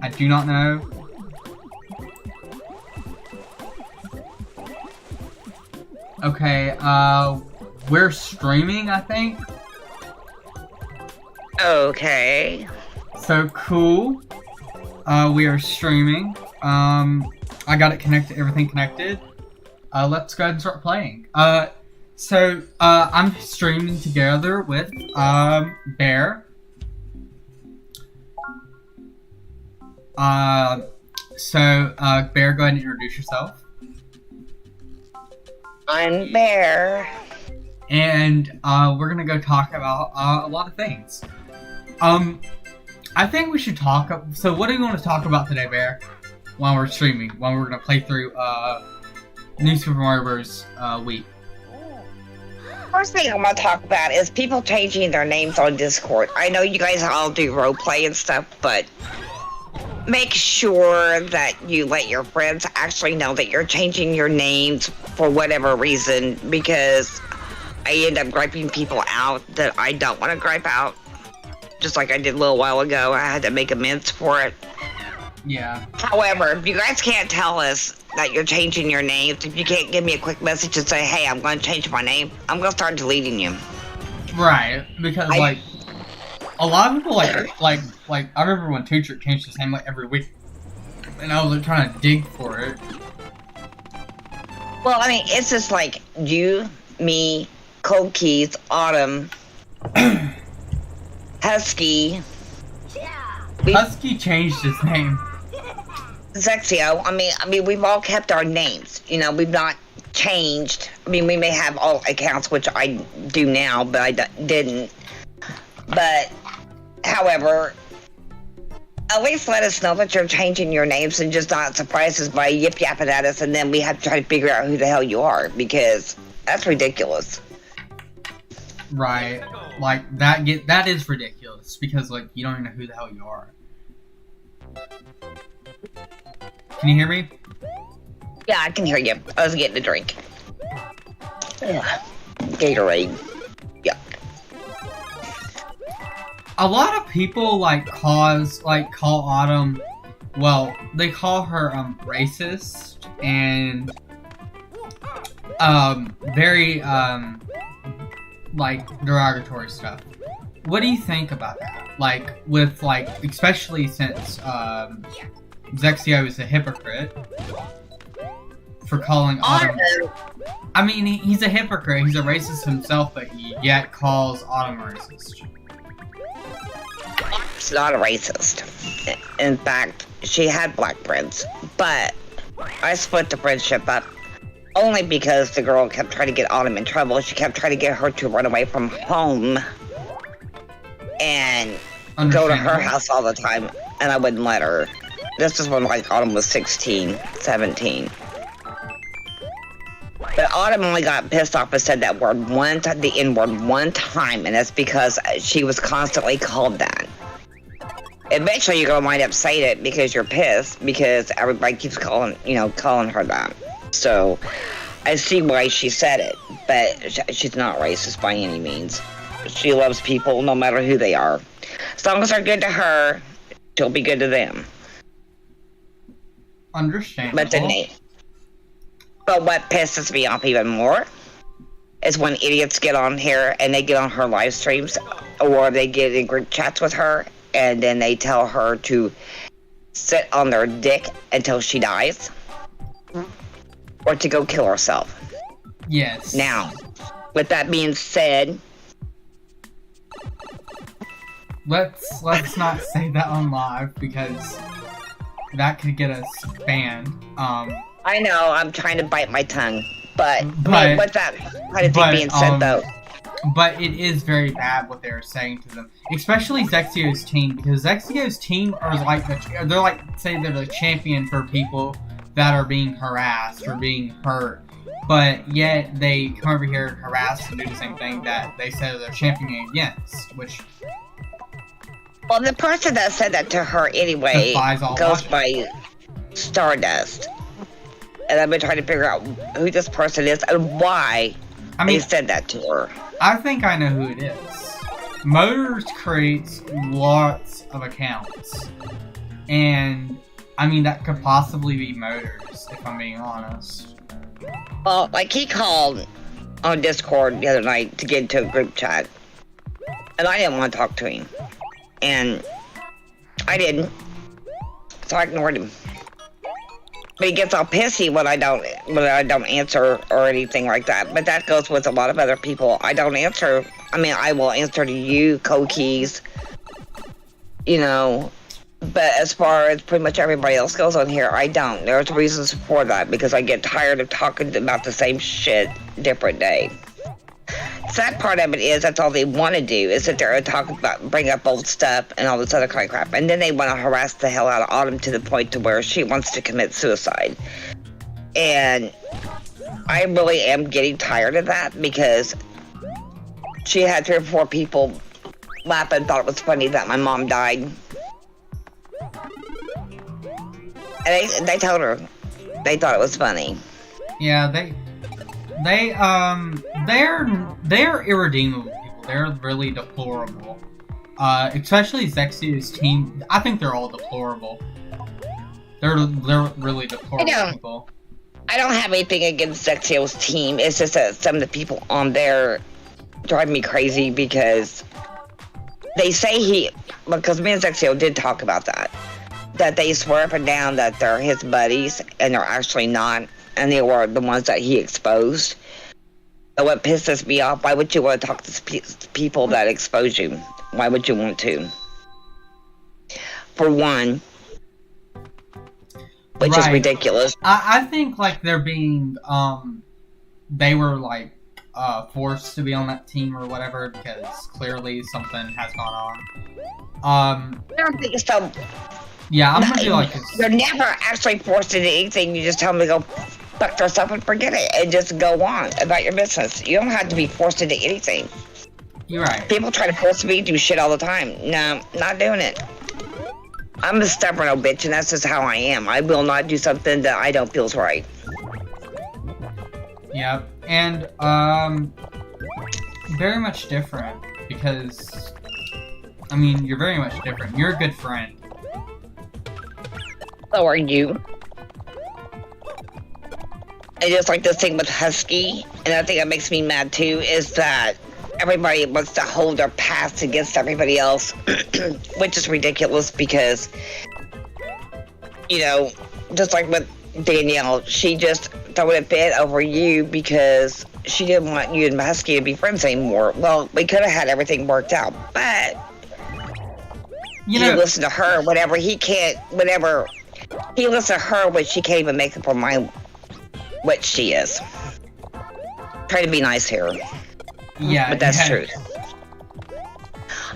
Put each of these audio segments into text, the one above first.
I do not know. Okay, we're streaming, I think. Okay. So cool. We are streaming. I got it connected, everything connected. Let's go ahead and start playing. So I'm streaming together with, Bear. Bear, go ahead and introduce yourself. I'm Bear. And, we're gonna go talk about, a lot of things. I think we should talk, so what do you want to talk about today, Bear? While we're streaming, while we're gonna play through, New Super Mario Bros. Wii. First thing I want to talk about is people changing their names on Discord. I know you guys all do roleplay and stuff, but make sure that you let your friends actually know that you're changing your names for whatever reason, because I end up griping people out that I don't want to gripe out. Just like I did a little while ago, I had to make amends for it. Yeah. However, if you guys can't tell us that you're changing your names, if you can't give me a quick message and say, hey, I'm going to change my name, I'm going to start deleting you. Right, because, like, a lot of people, like, I remember when Teacher changed his name, like, every week, and I was, like, trying to dig for it. Well, I mean, it's just like you, me, Cold Keys, Autumn, Husky. Husky changed his name. Zexio. I mean, we've all kept our names. You know, we've not changed. I mean, we may have all accounts, which I do now, but I didn't. But, however, at least let us know that you're changing your names and just not surprise us by yip-yapping at us, and then we have to try to figure out who the hell you are, because that's ridiculous. Right. Like, that is ridiculous, because, like, you don't even know who the hell you are. Can you hear me? Yeah, I can hear you. I was getting a drink. Gatorade. Yeah. A lot of people, like, call Autumn, well, they call her, racist, and, very, like, derogatory stuff. What do you think about that? Like, with, like, especially since, Zexio is a hypocrite for calling Autumn. I mean, he's a hypocrite. He's a racist himself, but he yet calls Autumn a racist. She's not a racist. In fact, she had black friends, but I split the friendship up only because the girl kept trying to get Autumn in trouble. She kept trying to get her to run away from home and go to her house all the time, and I wouldn't let her. This is when, like, Autumn was 16, 17. But Autumn only got pissed off and said that word the N-word one time, and that's because she was constantly called that. Eventually, you're gonna wind up saying it because you're pissed, because everybody keeps calling her that. So, I see why she said it, but she's not racist by any means. She loves people no matter who they are. As long as they're good to her, she'll be good to them. Understandable. But what pisses me off even more is when idiots get on here and they get on her live streams, or they get in group chats with her, and then they tell her to sit on their dick until she dies, or to go kill herself. Yes. Now, with that being said, let's not say that on live, because that could get us banned. I know, I'm trying to bite my tongue, but I mean, with that kind of thing being said, though. But it is very bad what they're saying to them, especially Zexio's team, because Zexio's team are like they're like, say they're the champion for people that are being harassed or being hurt, but yet they come over here and harass and do the same thing that they said they're championing against, which. Well, the person that said that to her anyway goes by Stardust. And I've been trying to figure out who this person is and why they said that to her. I think I know who it is. Motors creates lots of accounts. And I mean, that could possibly be Motors, if I'm being honest. Well, like he called on Discord the other night to get into a group chat, and I didn't want to talk to him, and I didn't, so I ignored him. But he gets all pissy when I don't answer or anything like that. But that goes with a lot of other people. I don't answer. I mean, I will answer to you, Keys, you know. But as far as pretty much everybody else goes on here, I don't. There's reasons for that, because I get tired of talking about the same shit different day. Sad part of it is that's all they want to do is sit there and talk about, bring up old stuff and all this other kind of crap. And then they want to harass the hell out of Autumn to the point to where she wants to commit suicide. And I really am getting tired of that, because she had 3 or 4 people laugh and thought it was funny that my mom died. And they told her they thought it was funny. Yeah, they're irredeemable people. They're really deplorable. Especially Zexio's team. I think they're all deplorable. They're really deplorable people. I don't have anything against Zexio's team. It's just that some of the people on there drive me crazy, because they say because me and Zexio did talk about that they swear up and down that they're his buddies, and they're actually not, and they were the ones that he exposed. But what pisses me off, why would you want to talk to people that expose you? Why would you want to? For one, which is ridiculous. I think, like, they're being, they were, like, forced to be on that team or whatever, because clearly something has gone on. I don't think so. Yeah, I'm gonna do like this. You're never actually forced into anything. You just tell them to go fuck yourself and forget it, and just go on about your business. You don't have to be forced into anything. You're right. People try to force me to do shit all the time. No, not doing it. I'm a stubborn old bitch, and that's just how I am. I will not do something that I don't feel is right. Yeah, and very much different, because I mean, you're very much different. You're a good friend. So are you. And just like this thing with Husky, and I think that makes me mad too, is that everybody wants to hold their past against everybody else, which is ridiculous, because, you know, just like with Danielle, she just threw a fit over you because she didn't want you and Husky to be friends anymore. Well, we could have had everything worked out, but you listen to her, whatever he can't, whatever. He listens to her when she can't even make up her mind what she is. Try to be nice here. Yeah. But that's true.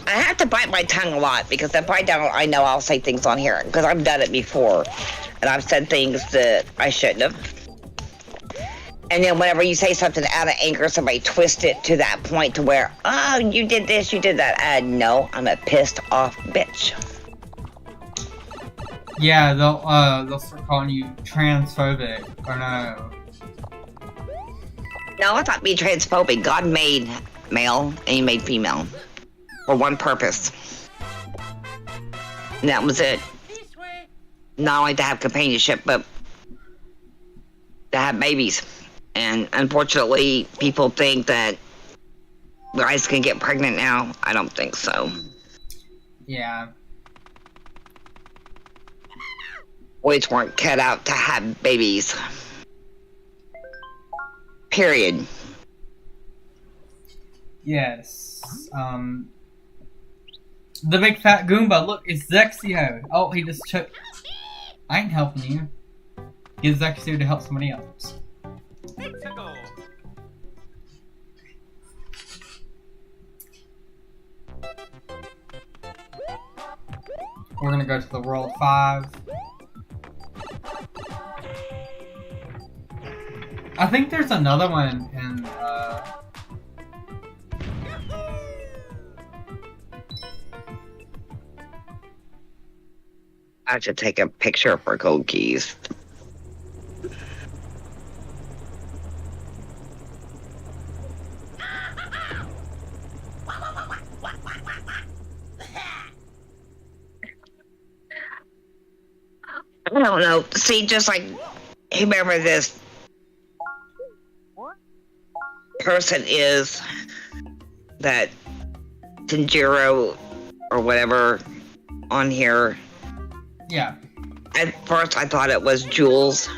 I have to bite my tongue a lot, because if I don't, I know I'll say things on here, because I've done it before. And I've said things that I shouldn't have. And then whenever you say something out of anger, somebody twists it to that point to where, oh, you did this, you did that. No, I'm a pissed off bitch. Yeah, they'll start calling you transphobic, or no. No, I thought being transphobic. God made male and he made female for one purpose. And that was it. Not only to have companionship, but to have babies. And unfortunately, people think that guys can get pregnant now. I don't think so. Yeah. Boys weren't cut out to have babies. Period. Yes. The big fat Goomba, look, it's Zexio. Oh, he just took... I ain't helping you. Get Zexio to help somebody else. We're gonna go to the World 5. I think there's another one in, I should take a picture for Gold Keys. I don't know. See, just like whoever this person is, that Tanjiro or whatever on here. Yeah. At first, I thought it was Jules.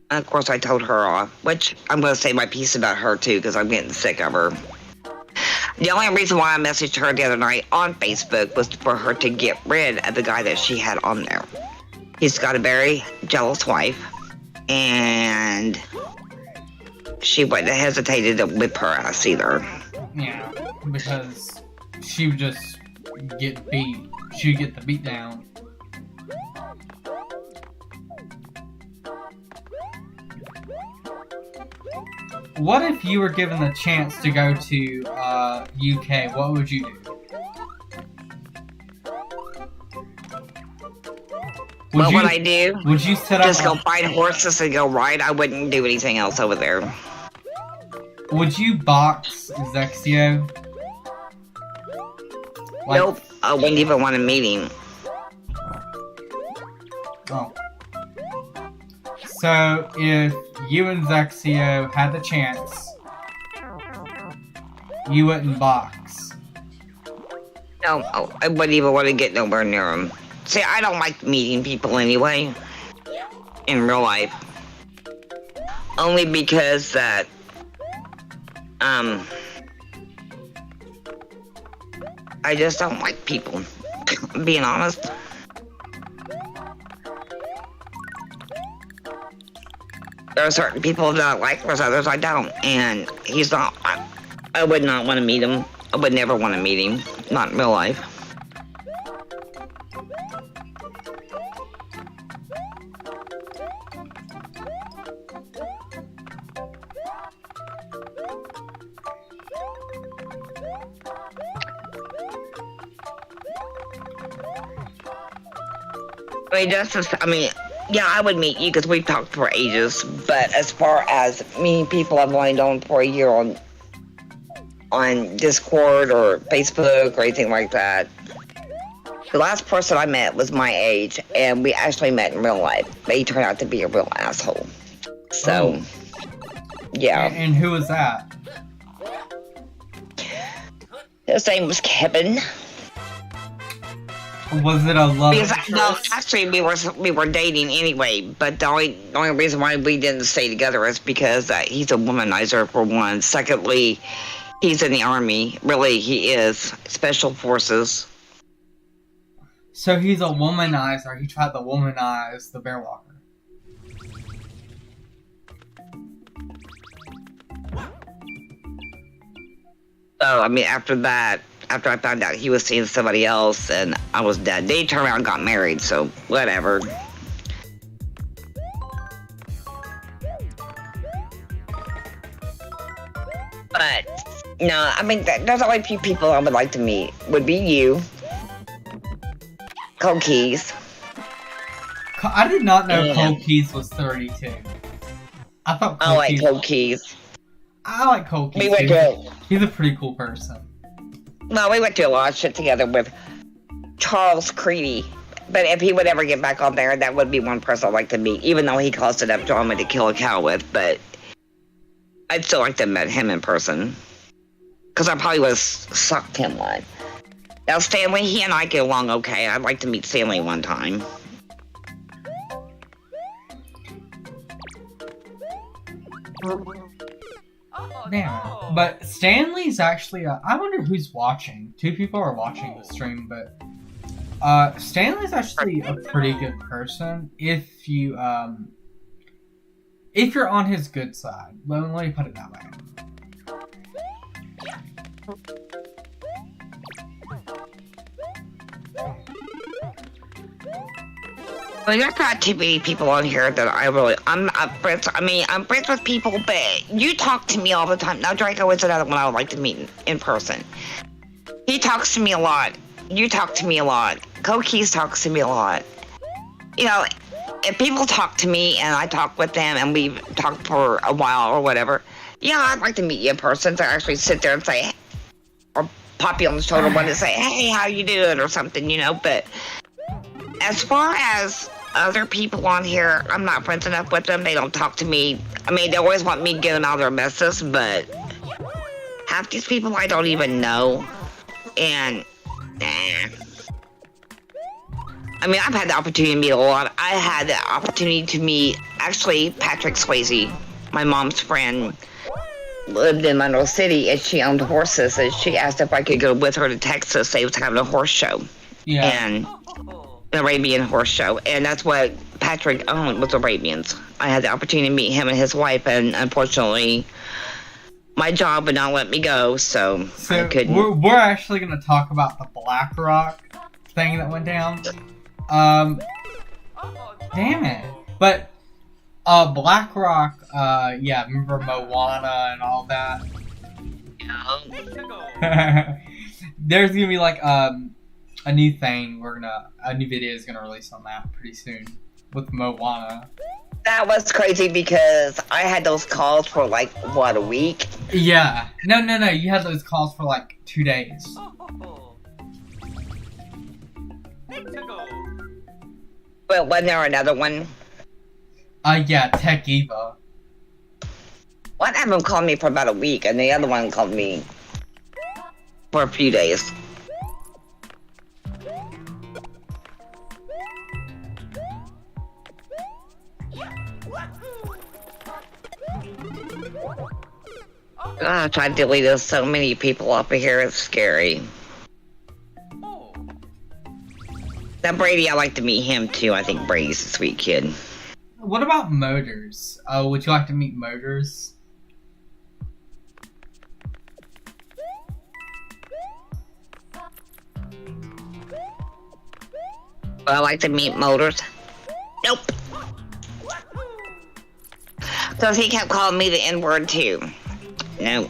And of course, I told her off, which I'm going to say my piece about her too, because I'm getting sick of her. The only reason why I messaged her the other night on Facebook was for her to get rid of the guy that she had on there. He's got a very jealous wife, and she wouldn't have hesitated to whip her ass either. Yeah, because she would just get beat. She'd get the beat down. What if you were given the chance to go to UK? What would you do? What would I do? Would you set up? Just go find horses and go ride? I wouldn't do anything else over there. Would you box Zexio? Nope. I wouldn't even want to meet him. Oh. So, if you and Zexio had the chance, you wouldn't box. No, I wouldn't even want to get nowhere near him. See, I don't like meeting people anyway, in real life. Only because that, I just don't like people, being honest. There are certain people that I like, there's others I don't, and he's not, I would not want to meet him. I would never want to meet him, not in real life. Yeah, I would meet you because we've talked for ages. But as far as meeting people I've only known for a year on Discord or Facebook or anything like that, the last person I met was my age, and we actually met in real life. But he turned out to be a real asshole. So, yeah. And who was that? His name was Kevin. Was it a love interest? No, actually, we were dating anyway. But the only reason why we didn't stay together is because he's a womanizer, for one. Secondly, he's in the army. Really, he is special forces. So he's a womanizer. He tried to womanize the BearWalker. So I mean, after I found out he was seeing somebody else and I was dead, they turned around and got married, so whatever. But, no, I mean, there's only a few people I would like to meet. Would be you. Cole Keys. I did not know Cole Keys was 32. I thought I like Cole Keys. I like Cole Keys. He's a pretty cool person. No, we went through a lot of shit together with Charles Creedy. But if he would ever get back on there, that would be one person I'd like to meet, even though he caused enough drama to kill a cow with. But I'd still like to meet him in person. Because I probably would have sucked him one. Now, Stanley, he and I get along okay. I'd like to meet Stanley one time. Damn. But Stanley's actually, I wonder who's watching. 2 people are watching the stream, but Stanley's actually a pretty good person if you're on his good side. Let me put it that way. Well, there's not too many people on here that I'm friends. I mean, I'm friends with people, but you talk to me all the time. Now, Draco is another one I would like to meet in person. He talks to me a lot. You talk to me a lot. Koki's talks to me a lot. You know, if people talk to me and I talk with them and we've talked for a while or whatever, yeah, I'd like to meet you in person to actually sit there and say, or pop you on the shoulder one and say, hey, how you doing, or something, you know, but As far as other people on here, I'm not friends enough with them. They don't talk to me. I mean, they always want me to get them out of their messes, but half these people I don't even know. And, I mean, I've had the opportunity to meet a lot. I had the opportunity to meet, actually, Patrick Swayze, my mom's friend, lived in Monroe City, and she owned horses, and she asked if I could go with her to Texas. They was having a horse show. Yeah. And an Arabian horse show, and that's what Patrick owned, was Arabians. I had the opportunity to meet him and his wife, and unfortunately, my job would not let me go, so I couldn't. We're actually going to talk about the Black Rock thing that went down. Damn it. But, Black Rock, yeah, remember Moana and all that? Yeah. There's gonna be like, a new thing, a new video is gonna release on that pretty soon, with Moana. That was crazy because I had those calls for like, what, a week? Yeah. No, you had those calls for like 2 days. But wasn't there another one? Yeah, Tech Eva. One of them called me for about a week, and the other one called me for a few days. I tried to delete so many people up here, it's scary. That Brady, I like to meet him too. I think Brady's a sweet kid. What about Motors? Would you like to meet Motors? Would I like to meet Motors? Nope. Because he kept calling me the N-word too. No.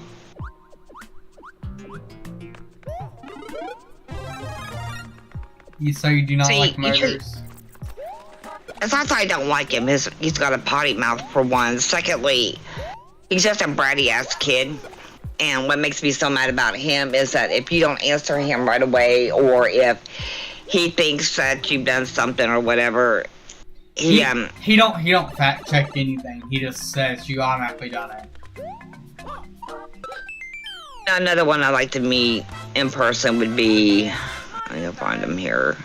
So you do not like Motors? It's not that I don't like him. He's got a potty mouth, for one. Secondly, he's just a bratty-ass kid. And what makes me so mad about him is that if you don't answer him right away, or if he thinks that you've done something or whatever, he don't fact check anything. He just says you automatically done it. Another one I like to meet in person would be, I'm gonna find him here,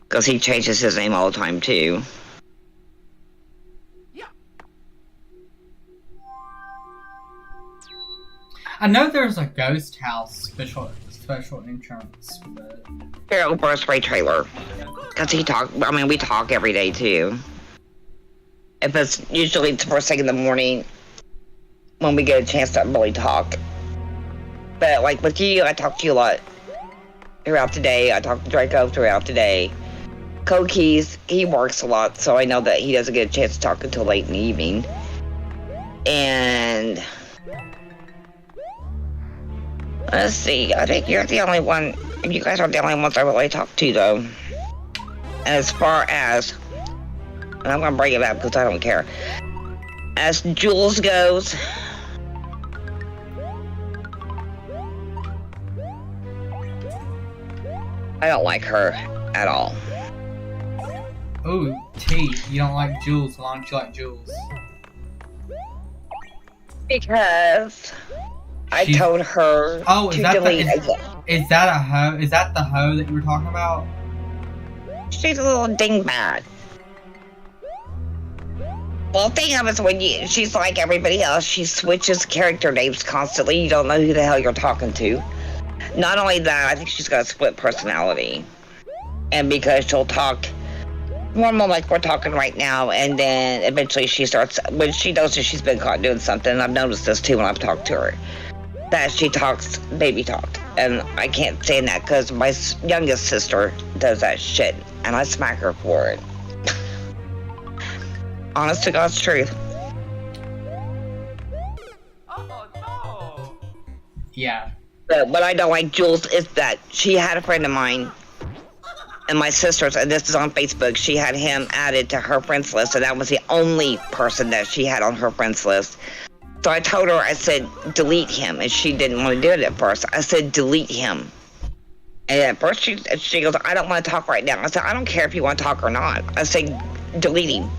because he changes his name all the time too. I know there's a ghost house special entrance, but Here, Oprah Spray Trailer, because we talk every day too. If it's usually the first thing in the morning when we get a chance to really talk. But like with you, I talk to you a lot throughout the day. I talk to Draco throughout the day. Code Keys, he works a lot, so I know that he doesn't get a chance to talk until late in the evening. And let's see, I think you're the only one, you guys are the only ones I really talk to though. As far as, and I'm gonna bring it up because I don't care. As Jules goes, I don't like her at all. Ooh, T, you don't like Jules. Why don't you like Jules? Because I told her to delete. Is that a hoe? Is that the hoe that you were talking about? She's a little dingbat. Well, the thing of it is when she's like everybody else, she switches character names constantly. You don't know who the hell you're talking to. Not only that, I think she's got a split personality. And because she'll talk normal like we're talking right now, and then eventually she starts, when she knows that she's been caught doing something, and I've noticed this too when I've talked to her, that she talks baby talk. And I can't stand that because my youngest sister does that shit, and I smack her for it. Honest to God's truth. Oh no! Yeah. But what I don't like Jules is that she had a friend of mine, and my sister's, and this is on Facebook, she had him added to her friends list, and that was the only person that she had on her friends list. So I told her, I said, delete him, and she didn't want to do it at first. I said, delete him. And at first she goes, I don't want to talk right now. I said, I don't care if you want to talk or not. I said, delete him.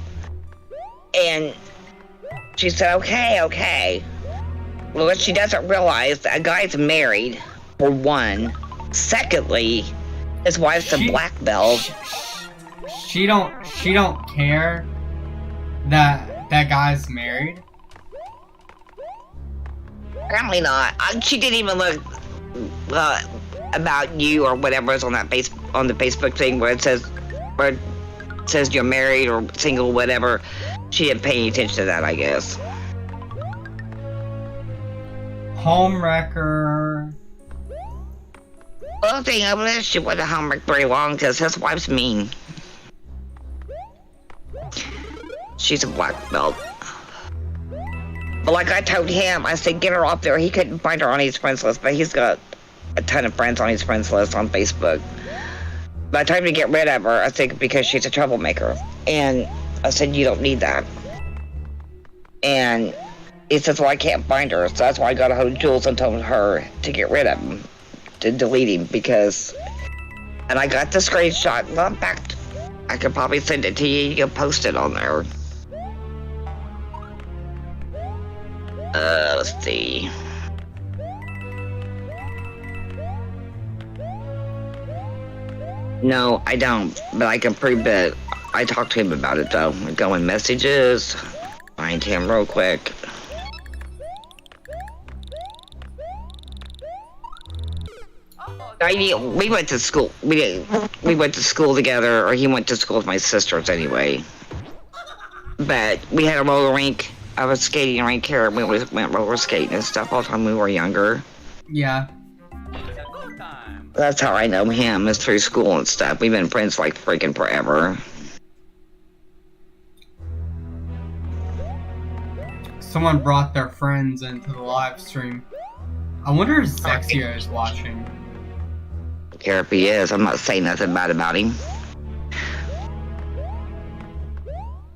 And she said, okay. Well, what she doesn't realize, that a guy's married, for one. Secondly, his wife's a black belt. She don't care that guy's married. Apparently not. She didn't even look about you or whatever is on that on the Facebook thing where it says you're married or single, whatever. She didn't pay any attention to that, I guess. Homewrecker. Well, the thing of it is, she wasn't homewrecked very long because his wife's mean. She's a black belt. But like I told him, I said, get her off there. He couldn't find her on his friends list, but he's got a ton of friends on his friends list on Facebook. But I told him to get rid of her, I think, because she's a troublemaker. And I said, you don't need that. And he says, well, I can't find her. So that's why I got a hold of Jules and told her to get rid of him, to delete him, because... And I got the screenshot. Well, in fact, I could probably send it to you. You can post it on there. Let's see. No, I don't, but I can prove that I talked to him about it, though. Go in messages, find him real quick. We went to school. We went to school together, or he went to school with my sisters anyway. But we had a roller rink. I was skating rink here. We went roller skating and stuff all the time when we were younger. Yeah. That's how I know him, is through school and stuff. We've been friends like freaking forever. Someone brought their friends into the live stream. I wonder if Zexio is watching. I don't care if he is. I'm not saying nothing bad about him.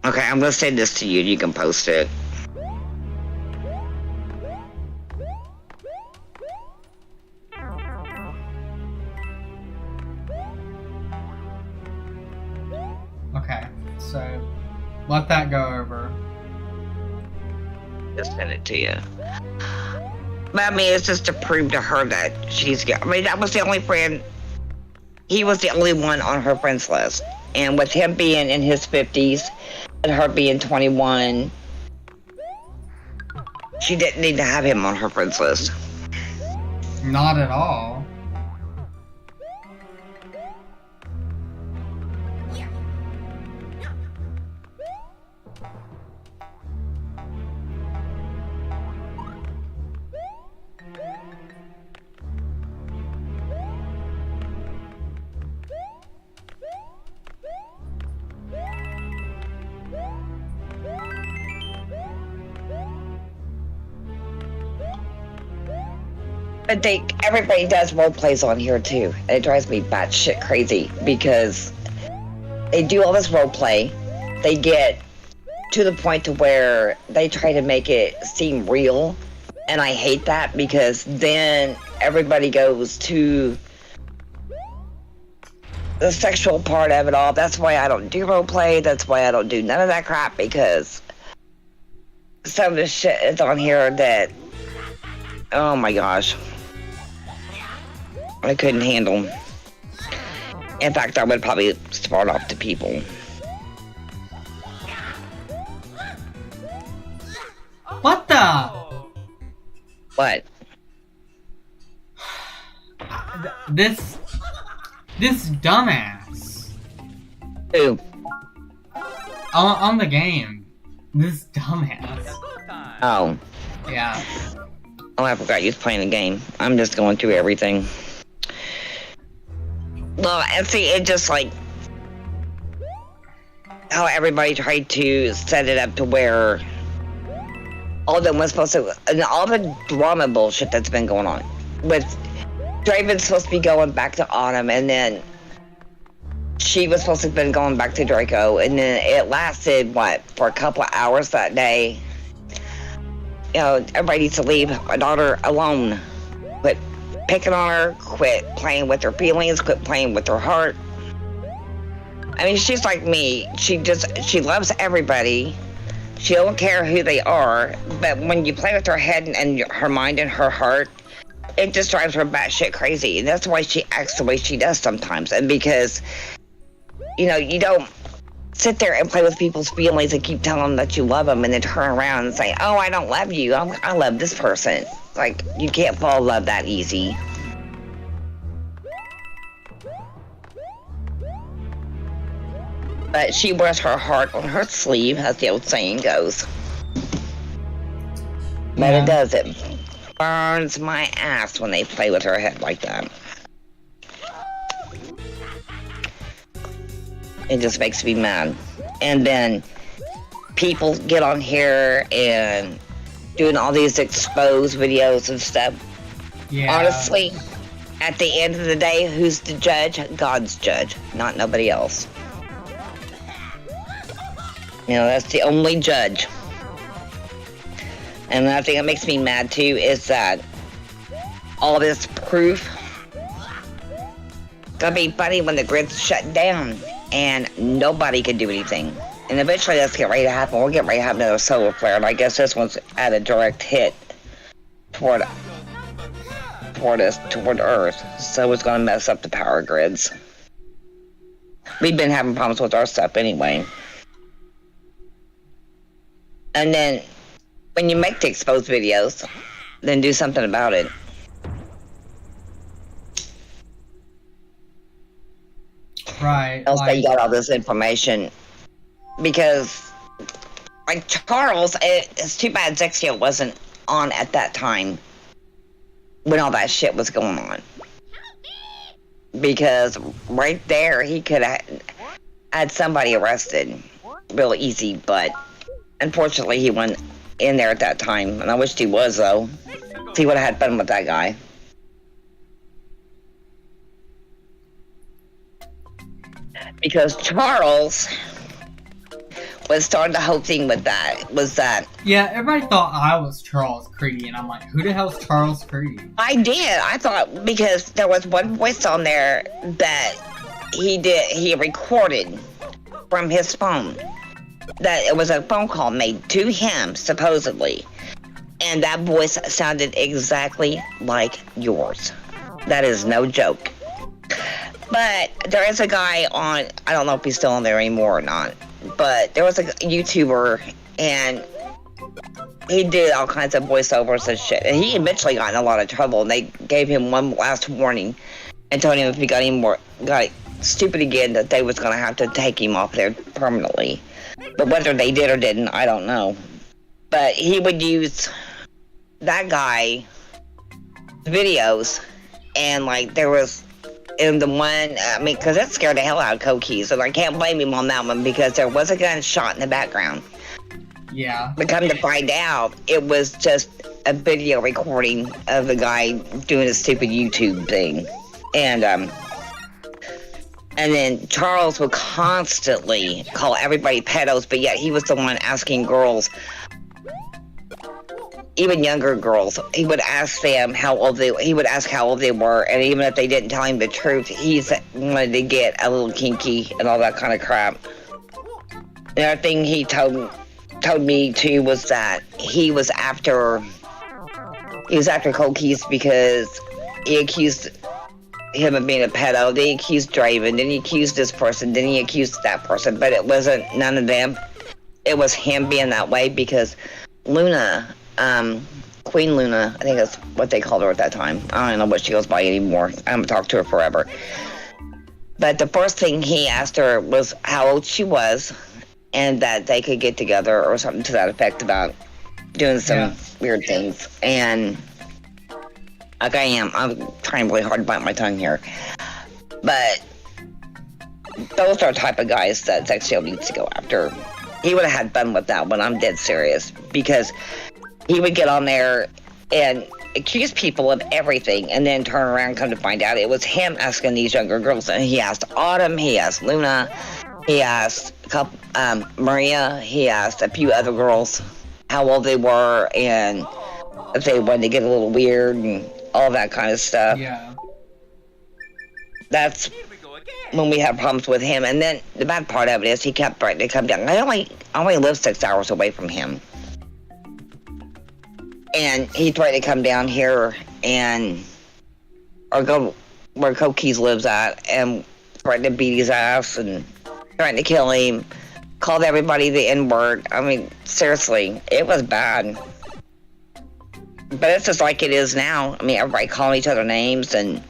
Okay, I'm gonna send this to you. You can post it. Okay, so let that go over. Just send it to you. But I mean, it's just to prove to her that she's good. I mean, that was the only friend. He was the only one on her friends list. And with him being in his 50s and her being 21, she didn't need to have him on her friends list. Not at all. But everybody does role plays on here too. And it drives me batshit crazy because they do all this role play. They get to the point to where they try to make it seem real. And I hate that because then everybody goes to the sexual part of it all. That's why I don't do role play. That's why I don't do none of that crap, because some of the shit is on here that, oh my gosh, I couldn't handle. In fact, I would probably start off to people. What the? What? This dumbass. Who? On the game. This dumbass. Oh. Yeah. Oh, I forgot you was playing the game. I'm just going through everything. Well, and see, it just like how everybody tried to set it up to where all of them was supposed to, and all the drama bullshit that's been going on with Draven's supposed to be going back to Autumn, and then she was supposed to have been going back to Draco, and then it lasted, what, for a couple of hours that day. You know, everybody needs to leave my daughter alone. But picking on her, quit playing with her feelings, quit playing with her heart. I mean, she's like me. She loves everybody. She don't care who they are, but when you play with her head and her mind and her heart, it just drives her batshit crazy. And that's why she acts the way she does sometimes. And because, you don't sit there and play with people's feelings and keep telling them that you love them and then turn around and say, oh, I don't love you. I love this person. Like, you can't fall in love that easy. But she wears her heart on her sleeve, as the old saying goes. But it does. It burns my ass when they play with her head like that. It just makes me mad. And then people get on here and doing all these exposed videos and stuff. Yeah. Honestly, at the end of the day, who's the judge? God's judge, not nobody else. That's the only judge. And another thing that makes me mad too is that all this proof gonna be funny when the grid's shut down and nobody can do anything. And eventually that's get ready to happen. We'll get ready to have another solar flare, and I guess this one's at a direct hit toward Earth. So it's gonna mess up the power grids. We've been having problems with our stuff anyway. And then, when you make the exposed videos, then do something about it. Right. Else you got all this information. Because, like Charles, it's too bad Zexio wasn't on at that time when all that shit was going on. Because right there, he could have had somebody arrested real easy, but unfortunately, he went in there at that time, and I wished he was, though. He would have had fun with that guy. Because Charles was starting the whole thing with that. Yeah, everybody thought I was Charles Creedy, and I'm like, who the hell's Charles Creedy? I did. I thought, because there was one voice on there that he recorded from his phone. That it was a phone call made to him, supposedly. And that voice sounded exactly like yours. That is no joke. But there is a guy on, I don't know if he's still on there anymore or not, but there was a YouTuber, and he did all kinds of voiceovers and shit. And he eventually got in a lot of trouble, and they gave him one last warning and told him if he got stupid again, that they was going to have to take him off there permanently. But whether they did or didn't, I don't know. But he would use that guy videos, and like there was in the one, because that scared the hell out of Cokeys, and I can't blame him on that one because there was a gunshot in the background. Yeah. But come to find out, it was just a video recording of the guy doing a stupid YouTube thing, and then Charles would constantly call everybody pedos, but yet he was the one asking girls, even younger girls, he would ask them how old they were, and even if they didn't tell him the truth, he wanted to get a little kinky and all that kind of crap. Another thing he told me too was that he was after Cold Keys because he accused him of being a pedo. Then he accused Draven, then he accused this person, then he accused that person, but it wasn't none of them. It was him being that way because Luna, Queen Luna, I think that's what they called her at that time. I don't know what she goes by anymore. I haven't talked to her forever. But the first thing he asked her was how old she was and that they could get together or something to that effect about doing some weird things. And like I'm trying really hard to bite my tongue here. But those are the type of guys that Zexio needs to go after. He would have had fun with that one. I'm dead serious. Because he would get on there and accuse people of everything and then turn around and come to find out it was him asking these younger girls. And he asked Autumn, he asked Luna, he asked a couple, Maria, he asked a few other girls how old they were and if they wanted to get a little weird. And all that kind of stuff. Yeah. Here That's we go again. when we had problems with him. And then the bad part of it is he kept threatening to come down. I only live 6 hours away from him. And he threatened to come down here or go where Cokeys lives at and threatened to beat his ass and threatened to kill him. Called everybody the N-word. I mean, seriously, it was bad. But it's just like it is now. I mean, everybody calling each other names and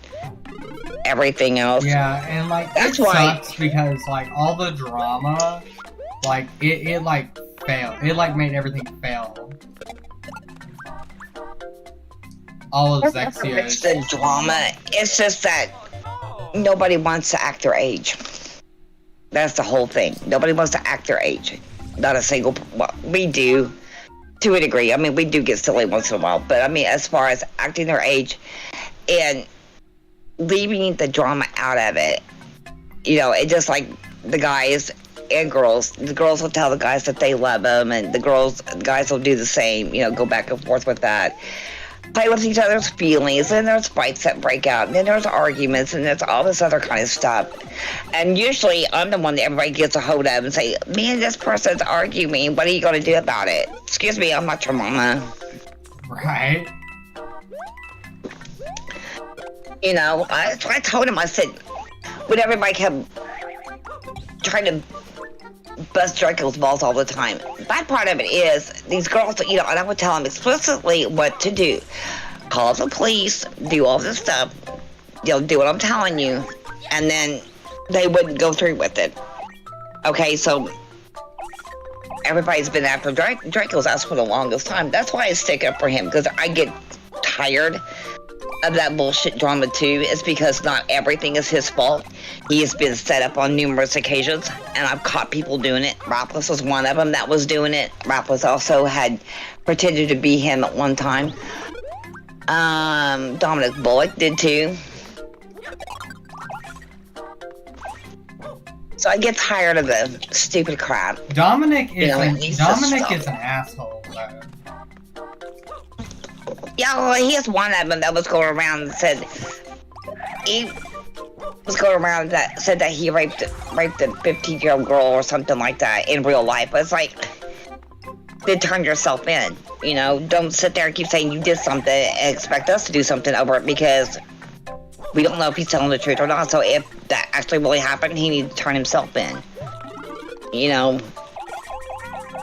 everything else. Yeah, and like That's it why- sucks because like all the drama, like it like failed. It like made everything fail. All of It's Zexio's. the drama. It's just that Oh, nobody wants to act their age. That's the whole thing. Nobody wants to act their age. Not a single. Well, we do, to a degree. I mean, we do get silly once in a while. But I mean, as far as acting their age and leaving the drama out of it, you know, it just like the guys and girls. The girls will tell the guys that they love them, and the guys will do the same. You know, go back and forth with that. Play with each other's feelings, and there's fights that break out, and then there's arguments, and there's all this other kind of stuff. And usually, I'm the one that everybody gets a hold of and say, "Me and this person's arguing. What are you going to do about it?" Excuse me, I'm not your mama. Right. You know, I told him, I said, when everybody kept trying to bust Draco's balls all the time. Bad part of it is, these girls, you know, and I would tell them explicitly what to do. Call the police, do all this stuff, you know, do what I'm telling you, and then they wouldn't go through with it. Okay, so everybody's been after Draco's ass for the longest time. That's why I stick up for him, because I get tired of that bullshit drama too. Is because not everything is his fault. He has been set up on numerous occasions, and I've caught people doing it. Rapless was one of them that was doing it. Rapless also had pretended to be him at one time. Dominic Bullock did too. So I get tired of the stupid crap. Dominic is know, an, he's just Dominic stop. is an asshole though. Yeah, well, here's one of them that was going around and said he was going around that said that he raped a 15-year-old girl or something like that in real life. But it's like, then turn yourself in. You know, don't sit there and keep saying you did something and expect us to do something over it, because we don't know if he's telling the truth or not. So if that actually really happened, he needs to turn himself in. You know.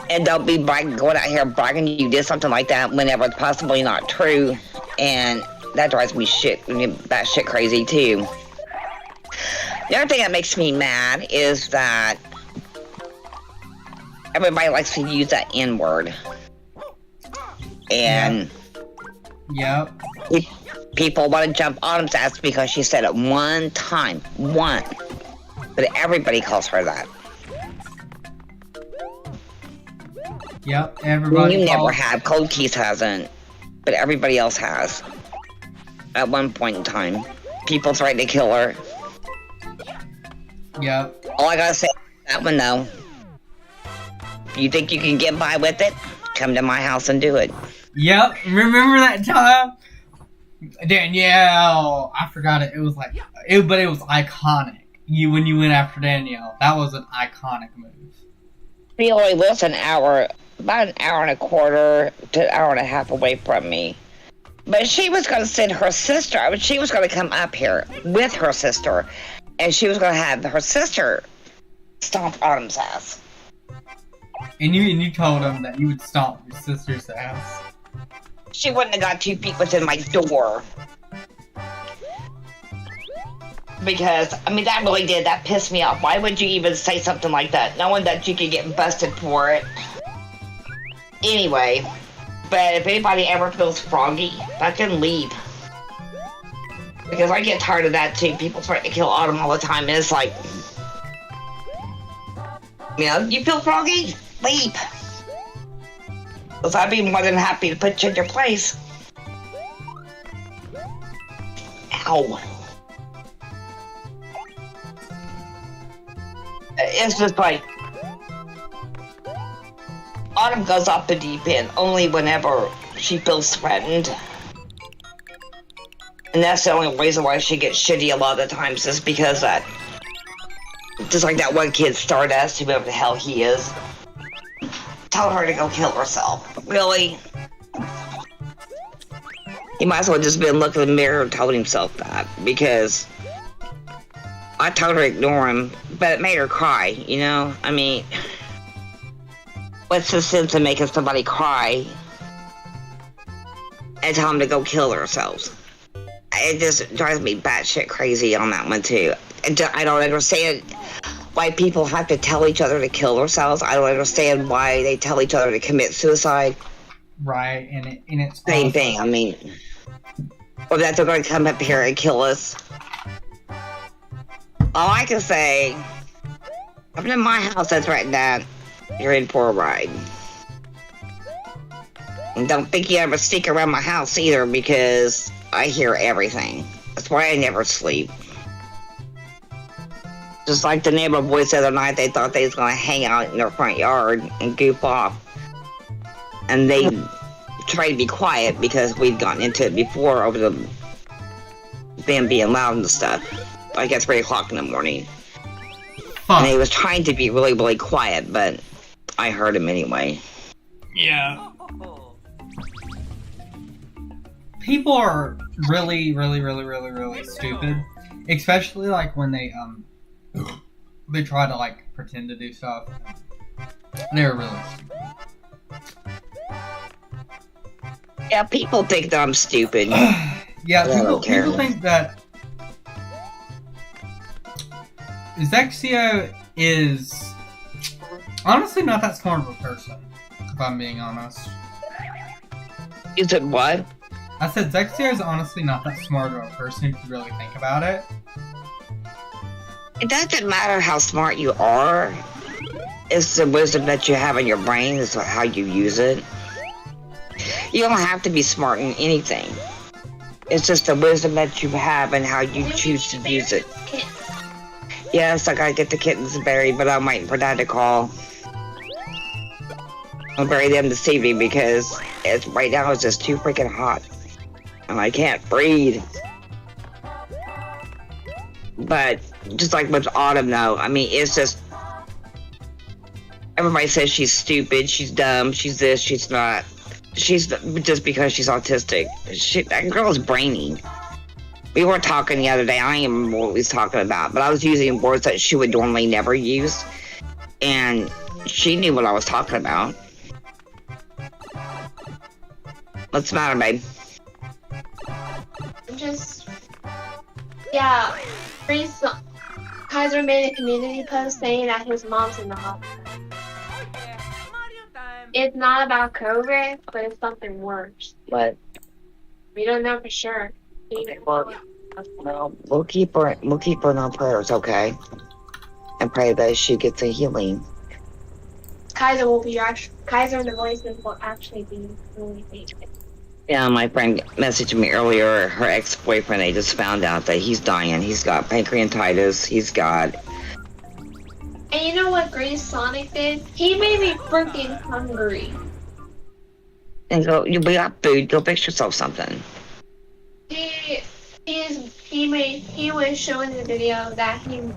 And don't be going out here bragging you did something like that whenever it's possibly not true. And that drives me batshit crazy too. The other thing that makes me mad is that everybody likes to use that N-word. And Yep. people want to jump on his ass because she said it one time. One. But everybody calls her that. Yep. Everybody. You never calls- have. Cold Keys hasn't. But everybody else has. At one point in time. People tried to kill her. Yep. All I gotta say is that one though. If you think you can get by with it, come to my house and do it. Yep. Remember that time? Danielle. I forgot it. It was like, but it was iconic. When you went after Danielle, that was an iconic move. He only lives about an hour and a quarter to an hour and a half away from me. But she was going to send her sister. I mean, she was going to come up here with her sister. And she was going to have her sister stomp Autumn's ass. And you told him that you would stomp your sister's ass. She wouldn't have got 2 feet within my door. Because, I mean, that really did. That pissed me off. Why would you even say something like that, knowing that you could get busted for it? Anyway, but if anybody ever feels froggy, fucking leave. Because I get tired of that too. People try to kill Autumn all the time, and it's like, you know, you feel froggy? Leave. Because I'd be more than happy to put you in your place. Ow. It's just like, Autumn goes off the deep end only whenever she feels threatened. And that's the only reason why she gets shitty a lot of the times is because that, just like that one kid Stardust, whoever the hell he is, told her to go kill herself. Really? He might as well just been looking in the mirror and told himself that, because I told her to ignore him, but it made her cry, you know? I mean, what's the sense of making somebody cry and tell them to go kill themselves? It just drives me batshit crazy on that one, too. I don't understand why people have to tell each other to kill themselves. I don't understand why they tell each other to commit suicide. Right, and it's same thing. I mean, or that they're going to come up here and kill us. All I can say, up in my house that's right now, you're in for a ride. And don't think you ever sneak around my house either, because I hear everything. That's why I never sleep. Just like the neighbor boys the other night, they thought they was going to hang out in their front yard and goof off. And they tried to be quiet because we'd gotten into it before over them being loud and stuff. Like at 3 o'clock in the morning. Huh. And he was trying to be really, really quiet, but I heard him anyway. Yeah. People are really, really, really, really, really stupid. Especially like when they try to like pretend to do stuff. They're really stupid. Yeah, people think that I'm stupid. Yeah, People people think that Zexio is honestly not that smart of a person, if I'm being honest. You said what? I said Zexio is honestly not that smart of a person if you really think about it. It doesn't matter how smart you are. It's the wisdom that you have in your brain. It's how you use it. You don't have to be smart in anything. It's just the wisdom that you have and how you choose to use it. Yes, I gotta get the kittens buried, but I'm waiting for Dad to call. I'll bury them this evening because right now it's just too freaking hot. And I can't breathe. But just like with Autumn though, I mean, it's just, everybody says she's stupid, she's dumb, she's this, she's not. She's just because she's autistic. That girl is brainy. We were talking the other day, I don't even remember what we was talking about, but I was using words that she would normally never use. And she knew what I was talking about. What's the matter, babe? Yeah, Kaiser made a community post saying that his mom's in the hospital. It's not about COVID, but it's something worse. What? We don't know for sure. Well, we'll keep her in our prayers, okay? And pray that she gets a healing. Kaiser and the voices will actually be really famous. Yeah, my friend messaged me earlier, her ex-boyfriend, they just found out that he's dying. He's got pancreatitis, he's got... And you know what Grace Sonic did? He made me freaking hungry. And go, we got food, go fix yourself something. He was showing the video that some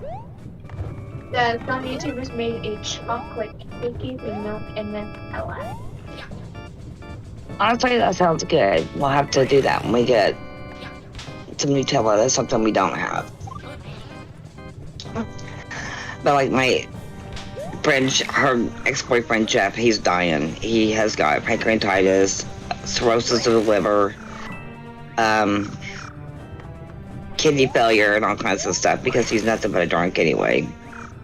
YouTubers made a chocolate cookies with milk and then Nutella. Honestly, that sounds good. We'll have to do that when we get some Nutella. That's something we don't have. But like my friend, her ex-boyfriend Jeff, he's dying. He has got pancreatitis, cirrhosis of the liver, kidney failure, and all kinds of stuff because he's nothing but a drunk anyway.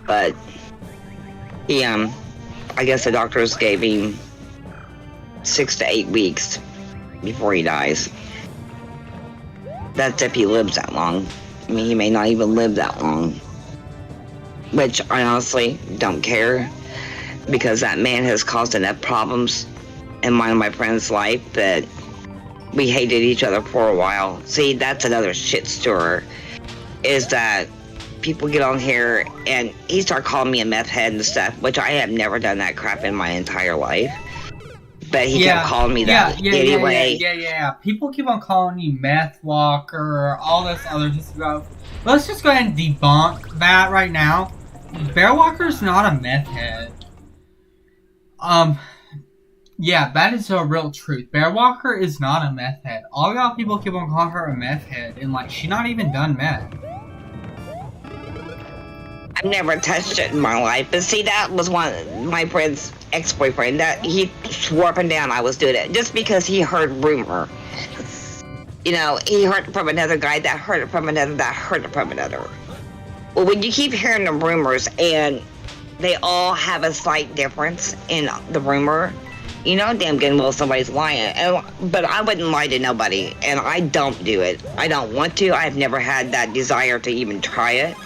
But he, I guess the doctors gave him 6 to 8 weeks before he dies. That's if he lives that long. I mean, he may not even live that long. Which I honestly don't care, because that man has caused enough problems in one of my friend's life that we hated each other for a while. See, that's another shit stirrer, is that people get on here and he started calling me a meth head and stuff, which I have never done that crap in my entire life. but he kept calling me that anyway. Yeah. People keep on calling you Meth Walker, all this other stuff. Let's just go ahead and debunk that right now. BearWalker's not a meth head. Yeah, that is a real truth. BearWalker is not a meth head. All y'all people keep on calling her a meth head, and like, she not even done meth. I've never touched it in my life, but see, that was one of my friend's ex-boyfriend that he swore up and down I was doing it just because he heard rumor. You know, he heard it from another guy that heard it from another that heard it from another. Well, when you keep hearing the rumors and they all have a slight difference in the rumor, you know damn good well somebody's lying. But I wouldn't lie to nobody, and I don't do it. I don't want to. I've never had that desire to even try it.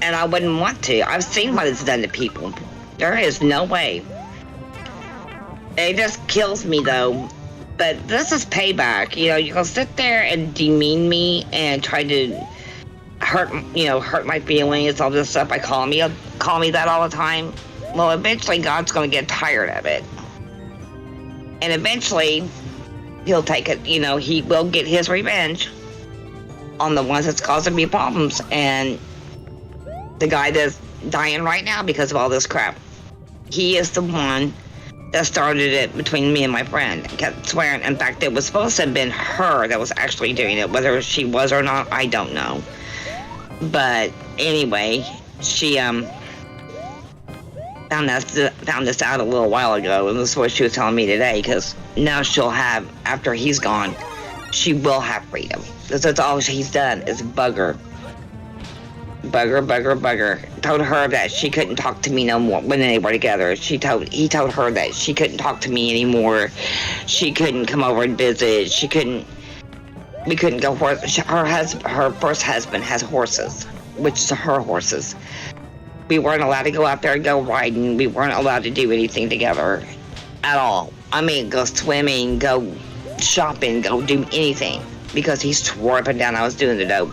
And I wouldn't want to. I've seen what it's done to people. There is no way. It just kills me, though. But this is payback. You know, you can sit there and demean me and try to hurt my feelings, all this stuff. Call me that all the time. Well, eventually God's going to get tired of it. And eventually he'll take it, you know, he will get his revenge on the ones that's causing me problems. And the guy that's dying right now because of all this crap, he is the one that started it between me and my friend. I kept swearing. In fact, it was supposed to have been her that was actually doing it. Whether she was or not, I don't know. But anyway, she found this out a little while ago, and this is what she was telling me today, because now she'll have, after he's gone, she will have freedom. Because that's all he's done is bugger. Told her that she couldn't talk to me no more when they were together. He told her that she couldn't talk to me anymore. She couldn't come over and visit. We couldn't go her first husband has horses, which is her horses. We weren't allowed to go out there and go riding. We weren't allowed to do anything together at all. I mean, go swimming, go shopping, go do anything, because he swore up and down I was doing the dope.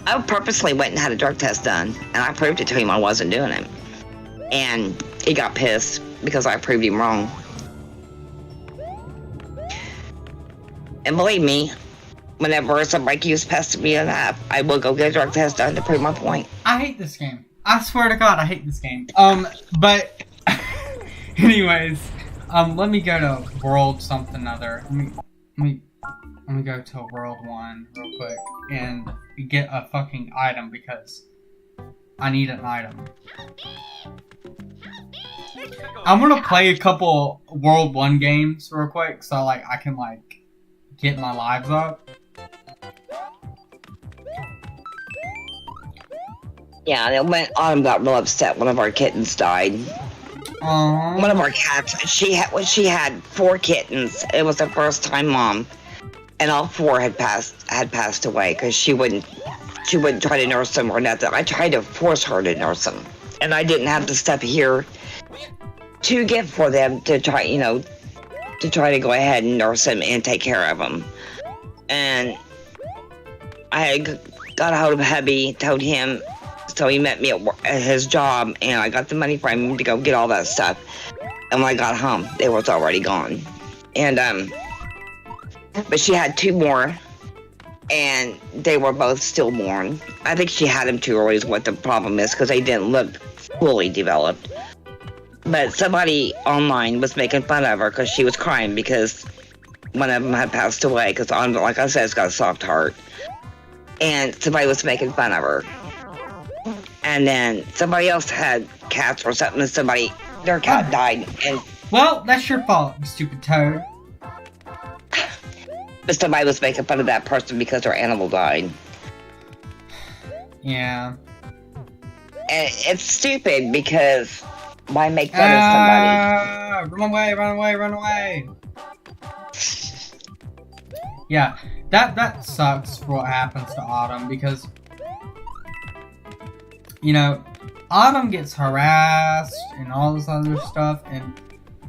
I purposely went and had a drug test done, and I proved it to him I wasn't doing it. And he got pissed because I proved him wrong. And believe me, whenever somebody keeps pestering me enough, I will go get a drug test done to prove my point. I hate this game. I swear to God, I hate this game. But anyways, let me go to world something other. Let me go to world 1 real quick and get a fucking item because I need an item. I'm gonna play a couple world 1 games real quick so I can get my lives up. Yeah, Autumn got real upset. One of our kittens died. Aww. One of our cats. She had 4 kittens. It was her first time mom, and all 4 had passed away because she wouldn't try to nurse them or nothing. I tried to force her to nurse them, and I didn't have the stuff here to give for them to try, to try to go ahead and nurse them and take care of them. And I got a hold of hubby, told him. So he met me at his job, and I got the money for him to go get all that stuff. And when I got home, they was already gone. And, but she had 2 more, and they were both stillborn. I think she had them too early is what the problem is, because they didn't look fully developed. But somebody online was making fun of her because she was crying because one of them had passed away, because, like I said, it's got a soft heart. And somebody was making fun of her. And then somebody else had cats or something, and their cat died. And well, that's your fault, you stupid toad. But somebody was making fun of that person because their animal died. Yeah. And it's stupid because why make fun of somebody? Run away. Yeah, that sucks for what happens to Autumn because, Autumn gets harassed and all this other stuff, and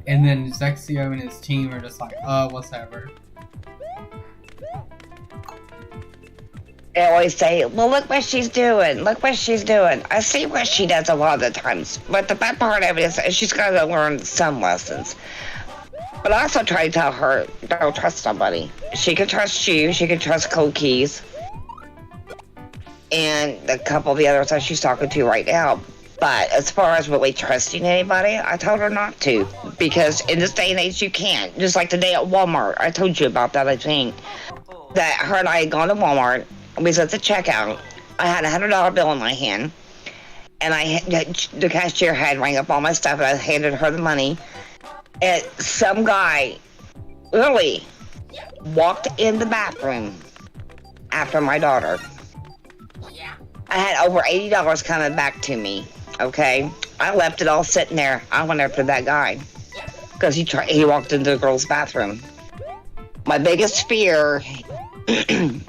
then Zexio and his team are just like, whatever. They always say, well, look what she's doing. Look what she's doing. I see what she does a lot of the times. But the bad part of it is she's got to learn some lessons. But I also try to tell her, don't trust somebody. She can trust you. She can trust Cold Keys. And a couple of the others that she's talking to right now. But as far as really trusting anybody, I told her not to. Because in this day and age, you can't. Just like the day at Walmart. I told you about that, I think. That her and I had gone to Walmart. We was at the checkout. I had a $100 bill in my hand. And the cashier had rang up all my stuff. And I handed her the money. And some guy literally walked in the bathroom after my daughter. I had over $80 coming back to me. Okay, I left it all sitting there. I went after that guy because he walked into the girl's bathroom. My biggest fear is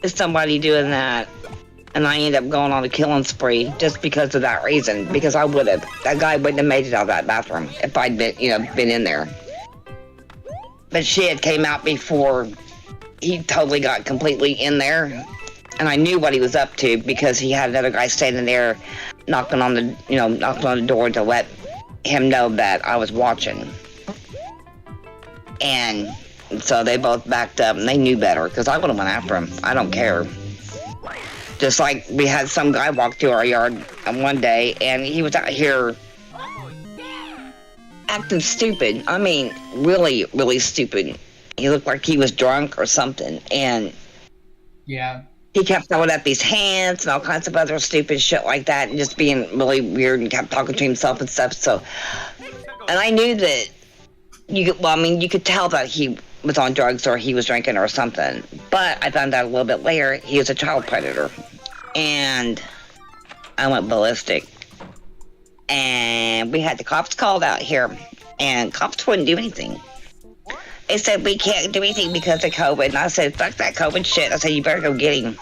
somebody doing that, and I end up going on a killing spree just because of that reason. Because I would have, that guy wouldn't have made it out of that bathroom if I'd been in there. But she had came out before he totally got completely in there. And I knew what he was up to because he had another guy standing there knocking on the door to let him know that I was watching. And so they both backed up and they knew better because I would have went after him. I don't care. Just like we had some guy walk through our yard one day and he was out here acting stupid. I mean, really, really stupid. He looked like he was drunk or something. And yeah. He kept throwing up his hands and all kinds of other stupid shit like that and just being really weird and kept talking to himself and stuff. So, and I knew that you could tell that he was on drugs or he was drinking or something. But I found out a little bit later he was a child predator. And I went ballistic. And we had the cops called out here and cops wouldn't do anything. They said, we can't do anything because of COVID. And I said, fuck that COVID shit. I said, you better go get him.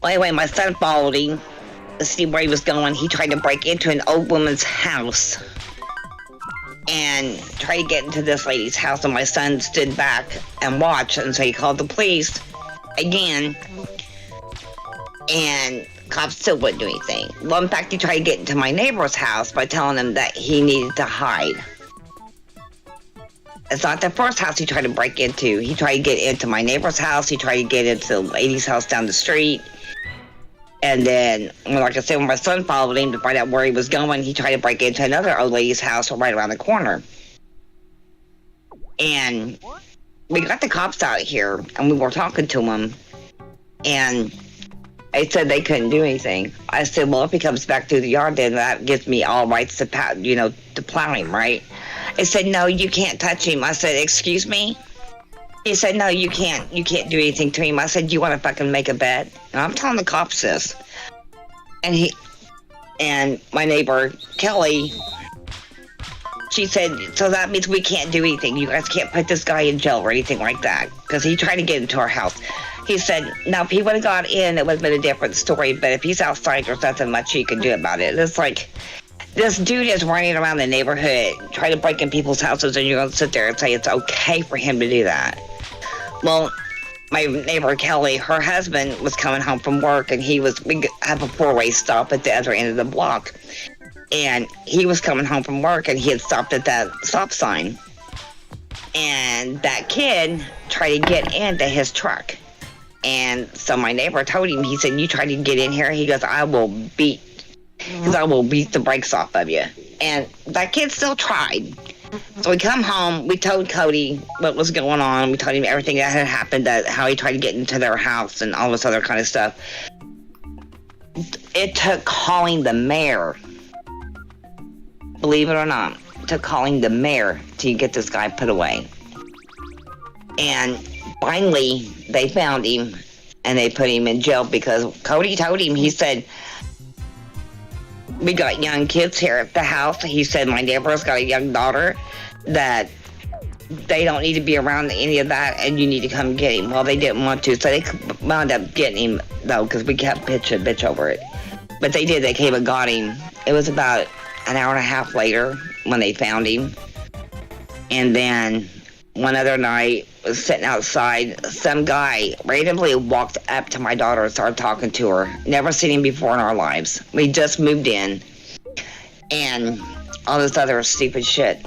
Well, anyway, my son followed him to see where he was going. He tried to break into an old woman's house and tried to get into this lady's house. And my son stood back and watched. And so he called the police again. And cops still wouldn't do anything. Well, in fact, he tried to get into my neighbor's house by telling him that he needed to hide. It's not the first house he tried to break into. He tried to get into my neighbor's house. He tried to get into the lady's house down the street. And then, like I said, when my son followed him to find out where he was going, he tried to break into another old lady's house right around the corner. And we got the cops out here, and we were talking to them. And they said they couldn't do anything. I said, well, if he comes back through the yard, then that gives me all rights to plow him, right? They said, no, you can't touch him. I said, excuse me? He said, no, you can't do anything to him. I said, you want to fucking make a bet? And I'm telling the cops this. And my neighbor, Kelly, she said, so that means we can't do anything. You guys can't put this guy in jail or anything like that. Because he tried to get into our house. He said, now, if he would have got in, it would have been a different story. But if he's outside, there's nothing much you can do about it. It's like, this dude is running around the neighborhood, trying to break in people's houses, and you're going to sit there and say it's okay for him to do that. Well, my neighbor, Kelly, her husband was coming home from work, and we have a four-way stop at the other end of the block. And he was coming home from work, and he had stopped at that stop sign. And that kid tried to get into his truck. And so my neighbor told him, he said, you tried to get in here? He goes, I will beat the brakes off of you. And that kid still tried. So we come home, we told Cody what was going on. We told him everything that had happened, how he tried to get into their house and all this other kind of stuff. It took calling the mayor, believe it or not, to calling the mayor to get this guy put away. And finally, they found him and they put him in jail because Cody told him, he said, we got young kids here at the house. He said, my neighbor's got a young daughter that they don't need to be around any of that and you need to come get him. Well, they didn't want to, so they wound up getting him, though, because we kept bitch over it. But they did. They came and got him. It was about an hour and a half later when they found him. And then one other night, was sitting outside. Some guy randomly walked up to my daughter and started talking to her. Never seen him before in our lives. We just moved in. And all this other stupid shit.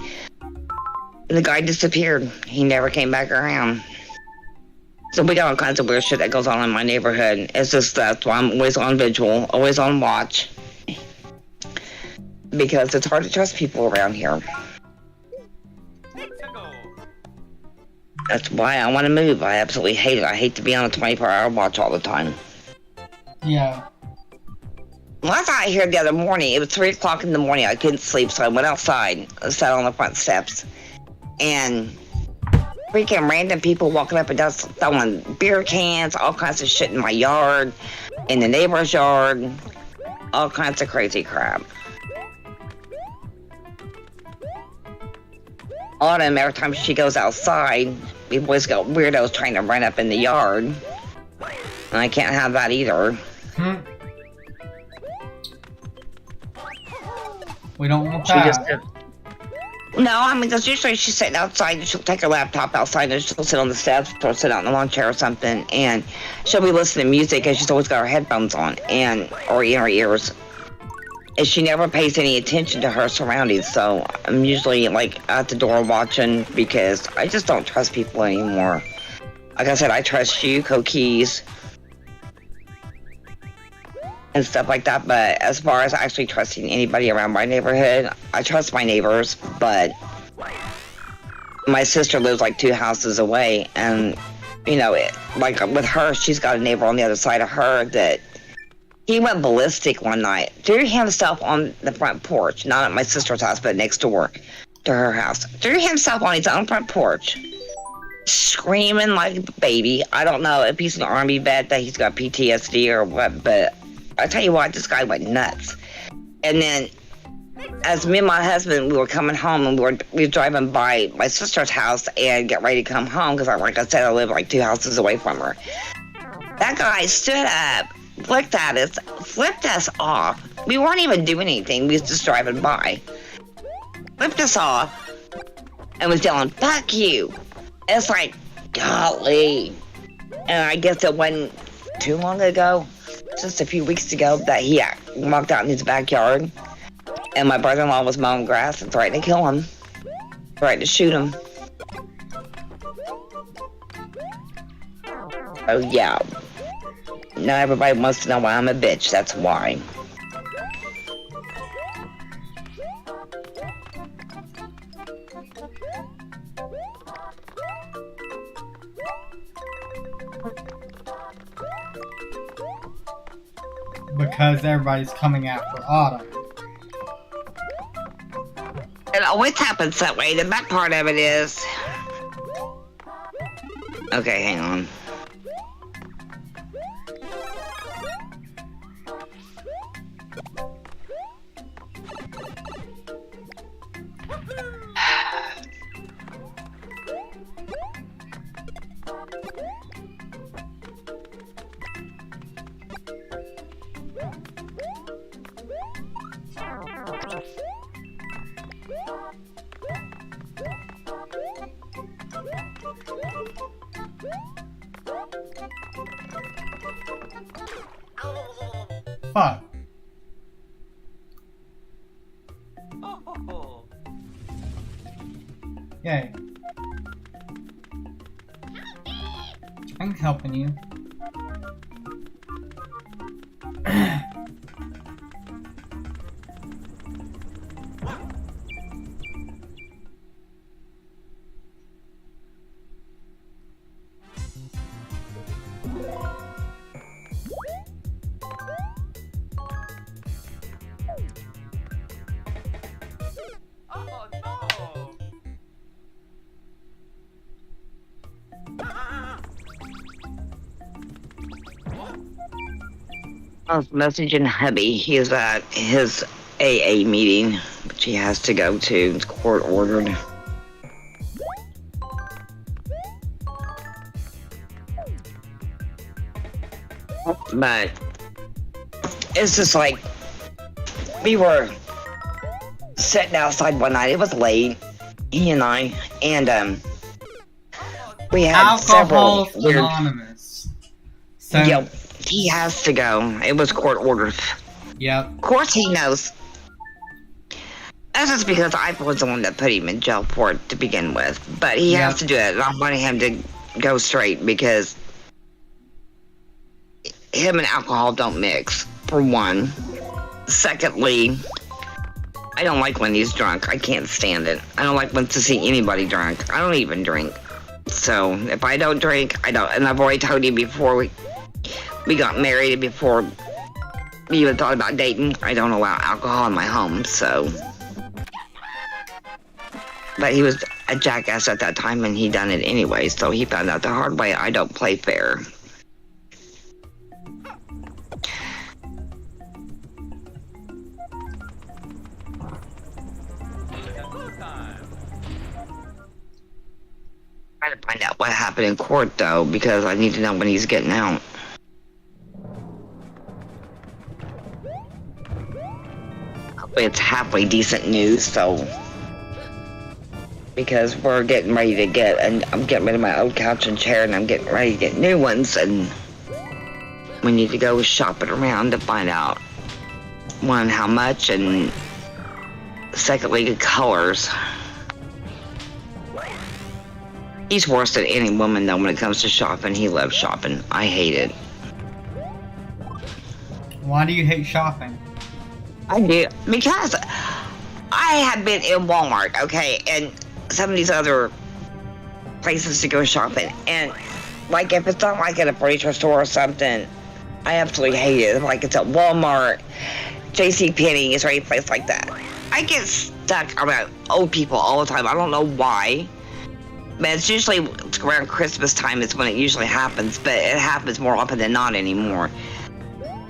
The guy disappeared. He never came back around. So we got all kinds of weird shit that goes on in my neighborhood. It's just that's why I'm always on vigil, always on watch. Because it's hard to trust people around here. That's why I want to move. I absolutely hate it. I hate to be on a 24-hour watch all the time. Yeah. Last night here the other morning, it was 3 o'clock in the morning. I couldn't sleep, so I went outside. I sat on the front steps. And freaking random people walking up and down throwing beer cans, all kinds of shit in my yard, in the neighbor's yard, all kinds of crazy crap. Autumn, every time she goes outside, we boys got weirdos trying to run up in the yard. And I can't have that either. We don't want that. No, I mean, because usually she's sitting outside and she'll take her laptop outside and she'll sit on the steps or sit out in the lawn chair or something, and she'll be listening to music and she's always got her headphones on or in her ears. And she never pays any attention to her surroundings, so I'm usually like at the door watching because I just don't trust people anymore. Like I said, I trust you, Coquise, and stuff like that, but as far as actually trusting anybody around my neighborhood, I trust my neighbors, but my sister lives like 2 houses away, and you know, like with her, she's got a neighbor on the other side of her that he went ballistic one night, threw himself on the front porch, not at my sister's house, but next door to her house, threw himself on his own front porch, screaming like a baby. I don't know if he's an army vet that he's got PTSD or what, but I tell you what, this guy went nuts. And then, as me and my husband, we were coming home and we were driving by my sister's house and get ready to come home because, like I said, I live like 2 houses away from her. That guy stood up, looked at us, flipped us off. We weren't even doing anything. We was just driving by. Flipped us off and was yelling, "Fuck you!" It's like, golly. And I guess it wasn't too long ago, just a few weeks ago, that he walked out in his backyard and my brother-in-law was mowing grass and threatened to kill him, threatened to shoot him. Oh yeah. Now everybody wants to know why I'm a bitch. That's why. Because everybody's coming after Autumn. It always happens that way. The back part of it is... Okay, hang on. Fuck. Oh. Yay. I'm helping you. Oh no. I was messaging hubby. He's at his AA meeting, which he has to go to. It's court ordered. But it's just like we were sitting outside one night. It was late, he and I, and We had several Alcohol's weird. Anonymous. So, Yep, he has to go. It was court ordered. yep. Of course he knows. That's just because I was the one that put him in jail for it to begin with. But he has to do it. And I'm wanting him to go straight because him and alcohol don't mix, for one. Secondly, I don't like when he's drunk. I can't stand it. I don't like when to see anybody drunk. I don't even drink. So if I don't drink, I don't. And I've already told you before we got married and before we even thought about dating, I don't allow alcohol in my home, so. But he was a jackass at that time and he done it anyway, so he found out the hard way. I don't play fair. Trying to find out what happened in court though, because I need to know when he's getting out. Hopefully it's halfway decent news, so. Because we're getting ready to get, and I'm getting rid of my old couch and chair, and I'm getting ready to get new ones, and we need to go shopping around to find out, one, how much, and secondly, the colors. He's worse than any woman, though, when it comes to shopping. He loves shopping. I hate it. Why do you hate shopping? I do, because I have been in Walmart, okay, and some of these other places to go shopping, and like if it's not like at a furniture store or something, I absolutely hate it. Like it's at Walmart, JCPenney, or any place like that. I get stuck around old people all the time. I don't know why, but it's usually around Christmas time is when it usually happens, but it happens more often than not anymore.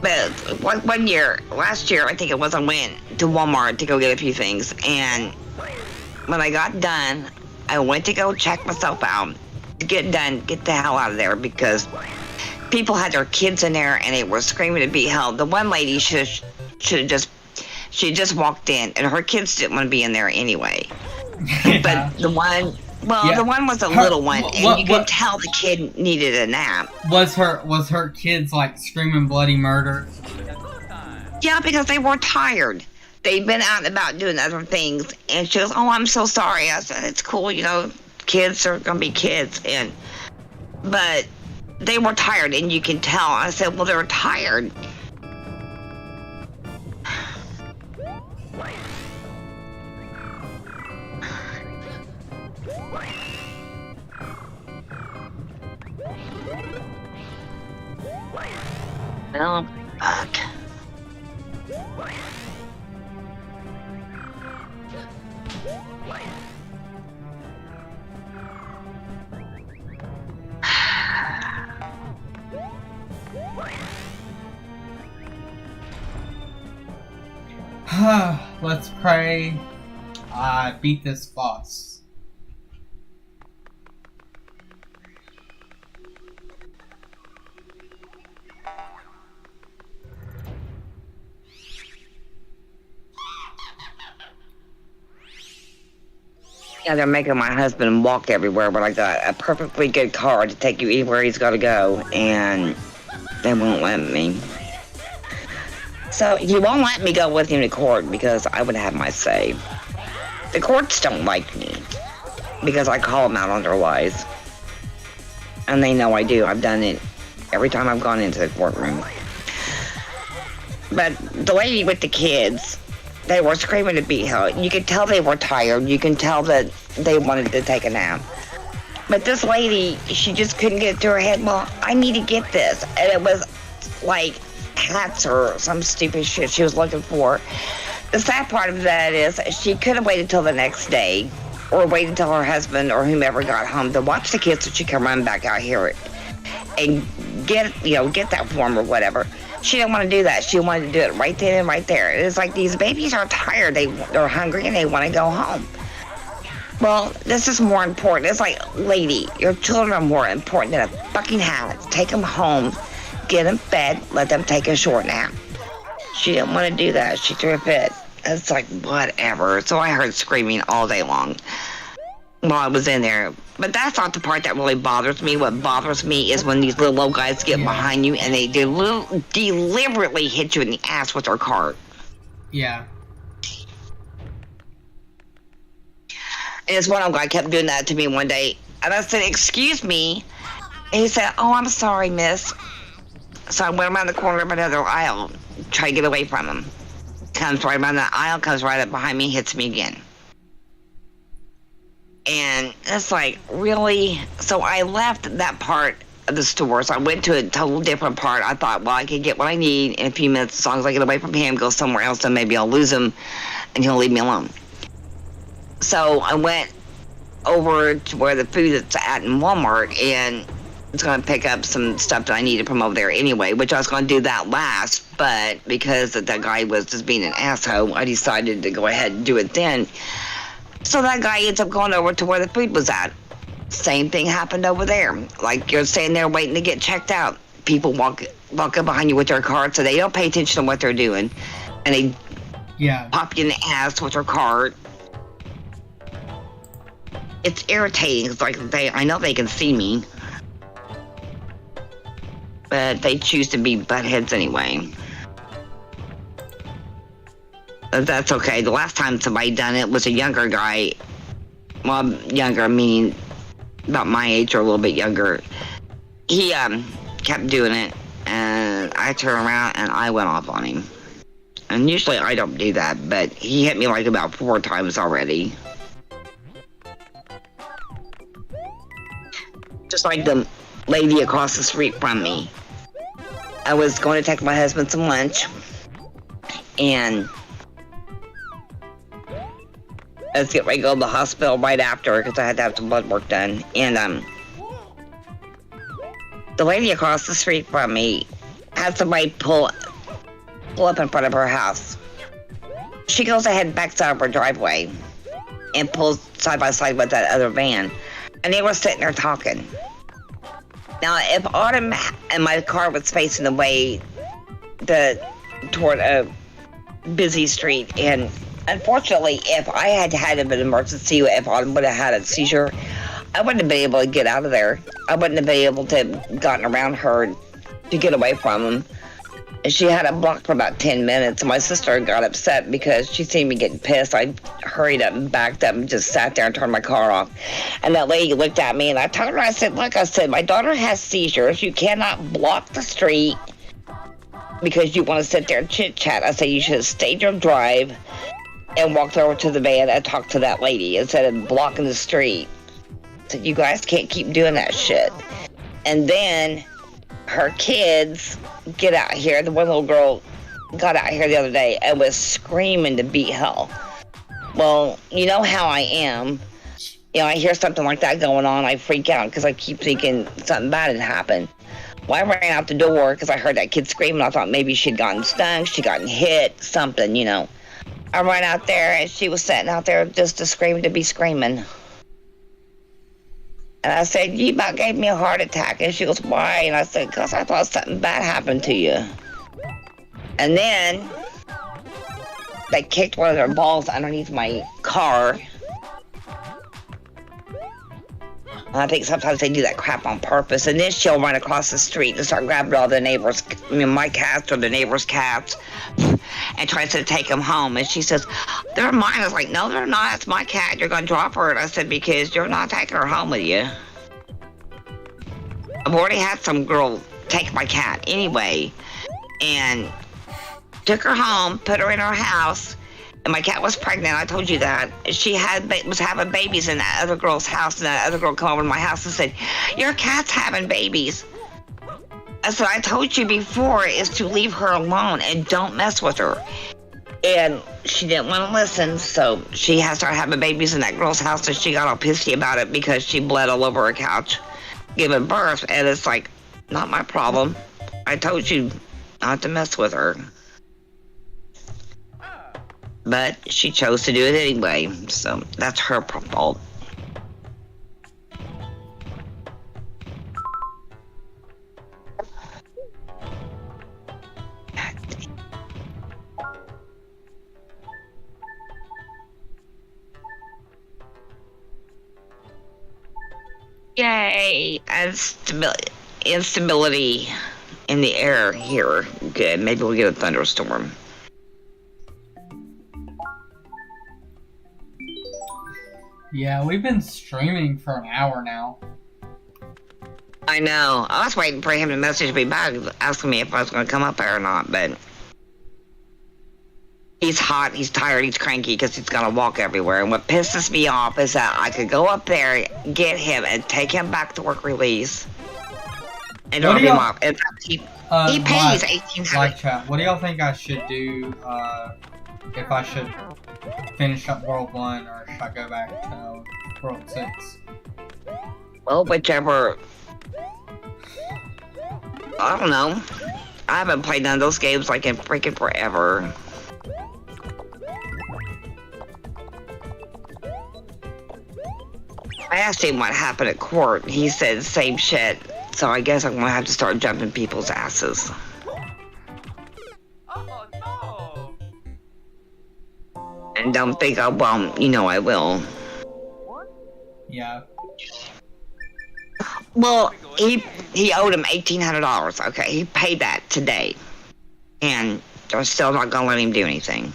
But one year, last year I think it was, I went to Walmart to go get a few things, and when I got done, I went to go check myself out. To get done, get the hell out of there, because people had their kids in there and they were screaming to be held. The one lady she just walked in and her kids didn't want to be in there anyway. Yeah. But the one was a little one, and you could tell the kid needed a nap. Was her kids like screaming bloody murder? Yeah, because they were tired. They'd been out and about doing other things, and she goes, "Oh, I'm so sorry." I said, "It's cool, you know, kids are gonna be kids," but they were tired, and you can tell. I said, "Well, they're tired." Well, fuck. Let's pray I beat this boss. Yeah, they're making my husband walk everywhere, but I got a perfectly good car to take you anywhere he's got to go, and they won't let me. So he won't let me go with him to court because I would have my say. The courts don't like me because I call them out on their lies. And they know I do. I've done it every time I've gone into the courtroom. But the lady with the kids, they were screaming to be held. You could tell they were tired. You can tell that they wanted to take a nap. But this lady, she just couldn't get it to her head, well, I need to get this. And it was like hats or some stupid shit she was looking for. The sad part of that is she could have waited till the next day or waited till her husband or whomever got home to watch the kids so she could run back out here and get that form or whatever. She didn't want to do that. She wanted to do it right then and right there. It's like these babies are tired. They're hungry and they want to go home. Well, this is more important. It's like, lady, your children are more important than a fucking hat. Take them home, get them fed, let them take a short nap. She didn't want to do that. She threw a fit. It's like, whatever. So I heard screaming all day long. while I was in there. But that's not the part that really bothers me. What bothers me is when these little old guys get behind you and they deliberately hit you in the ass with their cart. Yeah. And this one old guy kept doing that to me one day. And I said, excuse me. And he said, oh, I'm sorry, miss. So I went around the corner of another aisle, try to get away from him. Comes right around the aisle, comes right up behind me, hits me again. And it's like, really? So I left that part of the store. So I went to a total different part. I thought, well, I could get what I need in a few minutes. As long as I get away from him, go somewhere else, then maybe I'll lose him and he'll leave me alone. So I went over to where the food is at in Walmart, and it's going to pick up some stuff that I needed from over there anyway, which I was going to do that last, but because that guy was just being an asshole, I decided to go ahead and do it then. So that guy ends up going over to where the food was at. Same thing happened over there. Like, you're standing there waiting to get checked out. People walk up behind you with their cart, so they don't pay attention to what they're doing, and they pop you in the ass with their cart. It's irritating. It's like I know they can see me, but they choose to be buttheads anyway. But that's okay. The last time somebody done it was a younger guy. Well, younger meaning about my age or a little bit younger. He kept doing it, and I turned around and I went off on him. And usually I don't do that, but he hit me like about 4 times already. Just like the lady across the street from me. I was going to take my husband some lunch, and I was getting ready to go to the hospital right after because I had to have some blood work done. And the lady across the street from me had somebody pull up in front of her house. She goes ahead and backs out of her driveway and pulls side by side with that other van. And they were sitting there talking. Now, if Autumn and my car was facing the way toward a busy street, and unfortunately, if I had had an emergency, if Autumn would have had a seizure, I wouldn't have been able to get out of there. I wouldn't have been able to have gotten around her to get away from him. She had it blocked for about 10 minutes. My sister got upset because she seen me getting pissed. I hurried up and backed up and just sat there and turned my car off. And that lady looked at me, and I told her, I said, look, I said, my daughter has seizures. You cannot block the street because you want to sit there and chit-chat. I said, you should have stayed your drive and walked over to the van and talked to that lady instead of blocking the street. I said, you guys can't keep doing that shit. And then her kids get out here. The one little girl got out here the other day and was screaming to beat hell. Well, you know how I am. You know, I hear something like that going on, I freak out because I keep thinking something bad had happened. Well, I ran out the door because I heard that kid screaming. I thought maybe she'd gotten stung, she'd gotten hit, something, you know. I ran out there and she was sitting out there just to scream to be screaming. And I said, you about gave me a heart attack. And she goes, why? And I said, because I thought something bad happened to you. And then they kicked one of their balls underneath my car. And I think sometimes they do that crap on purpose. And then she'll run across the street and start grabbing all the neighbors, my cats or the neighbors' cats, and tries to take them home. And she says, they're mine. I was like, no, they're not. It's my cat. You're going to drop her. And I said, because you're not taking her home with you. I've already had some girl take my cat anyway, and took her home, put her in her house, and my cat was pregnant. I told you that. She was having babies in that other girl's house, and that other girl came over to my house and said, your cat's having babies. I said, I told you before is to leave her alone and don't mess with her. And she didn't want to listen, so she had started having babies in that girl's house, and she got all pissy about it because she bled all over her couch giving birth. And it's like, not my problem. I told you not to mess with her. But she chose to do it anyway, so that's her fault. Yay! And instability in the air here. Good. Maybe we'll get a thunderstorm. Yeah, we've been streaming for an hour now. I know. I was waiting for him to message me back asking me if I was going to come up there or not, but he's hot, he's tired, he's cranky because he's got to walk everywhere. And what pisses me off is that I could go up there, get him, and take him back to work release. And drop him off. In fact, he pays $1,800. Live chat. What do y'all think I should do if I should finish up World 1 or should I go back to World 6? Well, whichever. I don't know. I haven't played none of those games like in freaking forever. I asked him what happened at court. He said the same shit. So I guess I'm gonna have to start jumping people's asses. Oh no! And don't think I won't. You know I will. Yeah. Well, he owed him $1,800. Okay, he paid that today, and they're still not gonna let him do anything.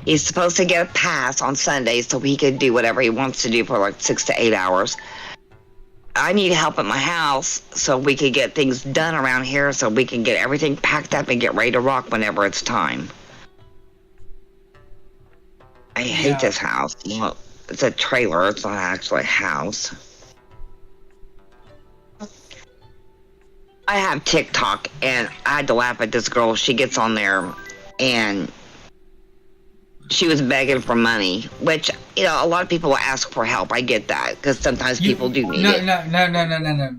He's supposed to get a pass on Sundays so he can do whatever he wants to do for like 6 to 8 hours. I need help at my house so we can get things done around here so we can get everything packed up and get ready to rock whenever it's time. I hate this house. Well, it's a trailer, it's not actually a house. I have TikTok and I had to laugh at this girl. She gets on there and she was begging for money, which, you know, a lot of people will ask for help. I get that, because sometimes people do need it. No.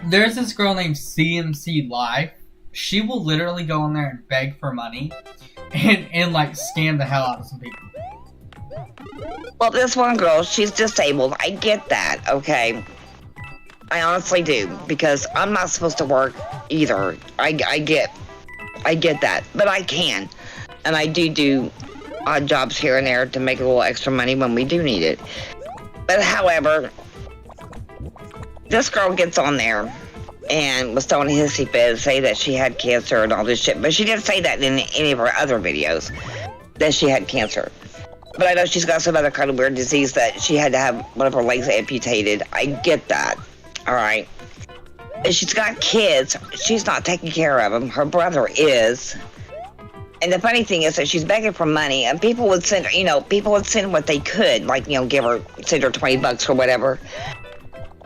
There's this girl named CMC Life. She will literally go on there and beg for money and like, scam the hell out of some people. Well, this one girl, she's disabled. I get that, okay? I honestly do, because I'm not supposed to work either. I get that, but I can. And I do odd jobs here and there to make a little extra money when we do need it. But however, this girl gets on there and was throwing a hissy fit, say that she had cancer and all this shit. But she didn't say that in any of her other videos, that she had cancer. But I know she's got some other kind of weird disease that she had to have one of her legs amputated. I get that, all right? And she's got kids. She's not taking care of them. Her brother is. And the funny thing is that she's begging for money, and people would send her, you know, people would send what they could, like, you know, send her $20 or whatever.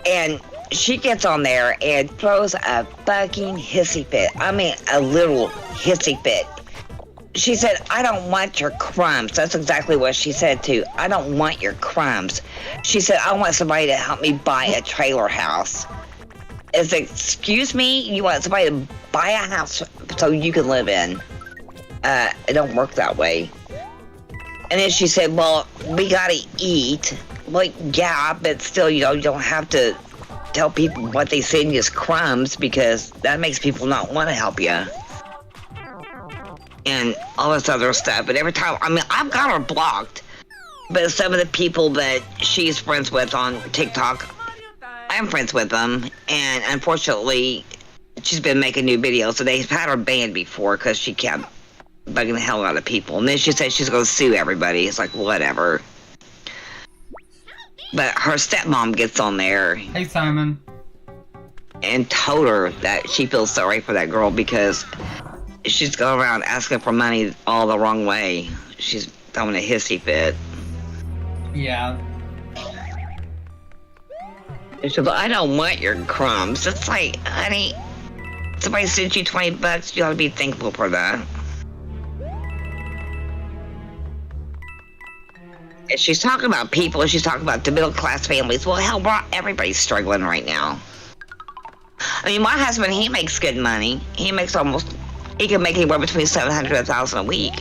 And she gets on there and throws a fucking hissy fit. I mean, a little hissy fit. She said, I don't want your crumbs. That's exactly what she said, too. I don't want your crumbs. She said, I want somebody to help me buy a trailer house. Is, excuse me? You want somebody to buy a house so you can live in? It don't work that way. And then she said, well, we gotta eat. Like, yeah, but still, you know, you don't have to tell people what they send you as crumbs, because that makes people not want to help you. And all this other stuff. But every time, I mean, I've got her blocked. But some of the people that she's friends with on TikTok, I'm friends with them. And unfortunately, she's been making new videos. So they've had her banned before because she kept bugging the hell out of people. And then she said she's going to sue everybody. It's like, whatever. But her stepmom gets on there. Hey, Simon. And told her that she feels sorry for that girl because she's going around asking for money all the wrong way. She's throwing a hissy fit. Yeah. And she's like, I don't want your crumbs. It's like, honey, somebody sent you $20, you ought to be thankful for that. And she's talking about people, and she's talking about the middle-class families. Well, hell, everybody's struggling right now. I mean, my husband, he makes good money. He can make anywhere between $700 to $1,000 a week.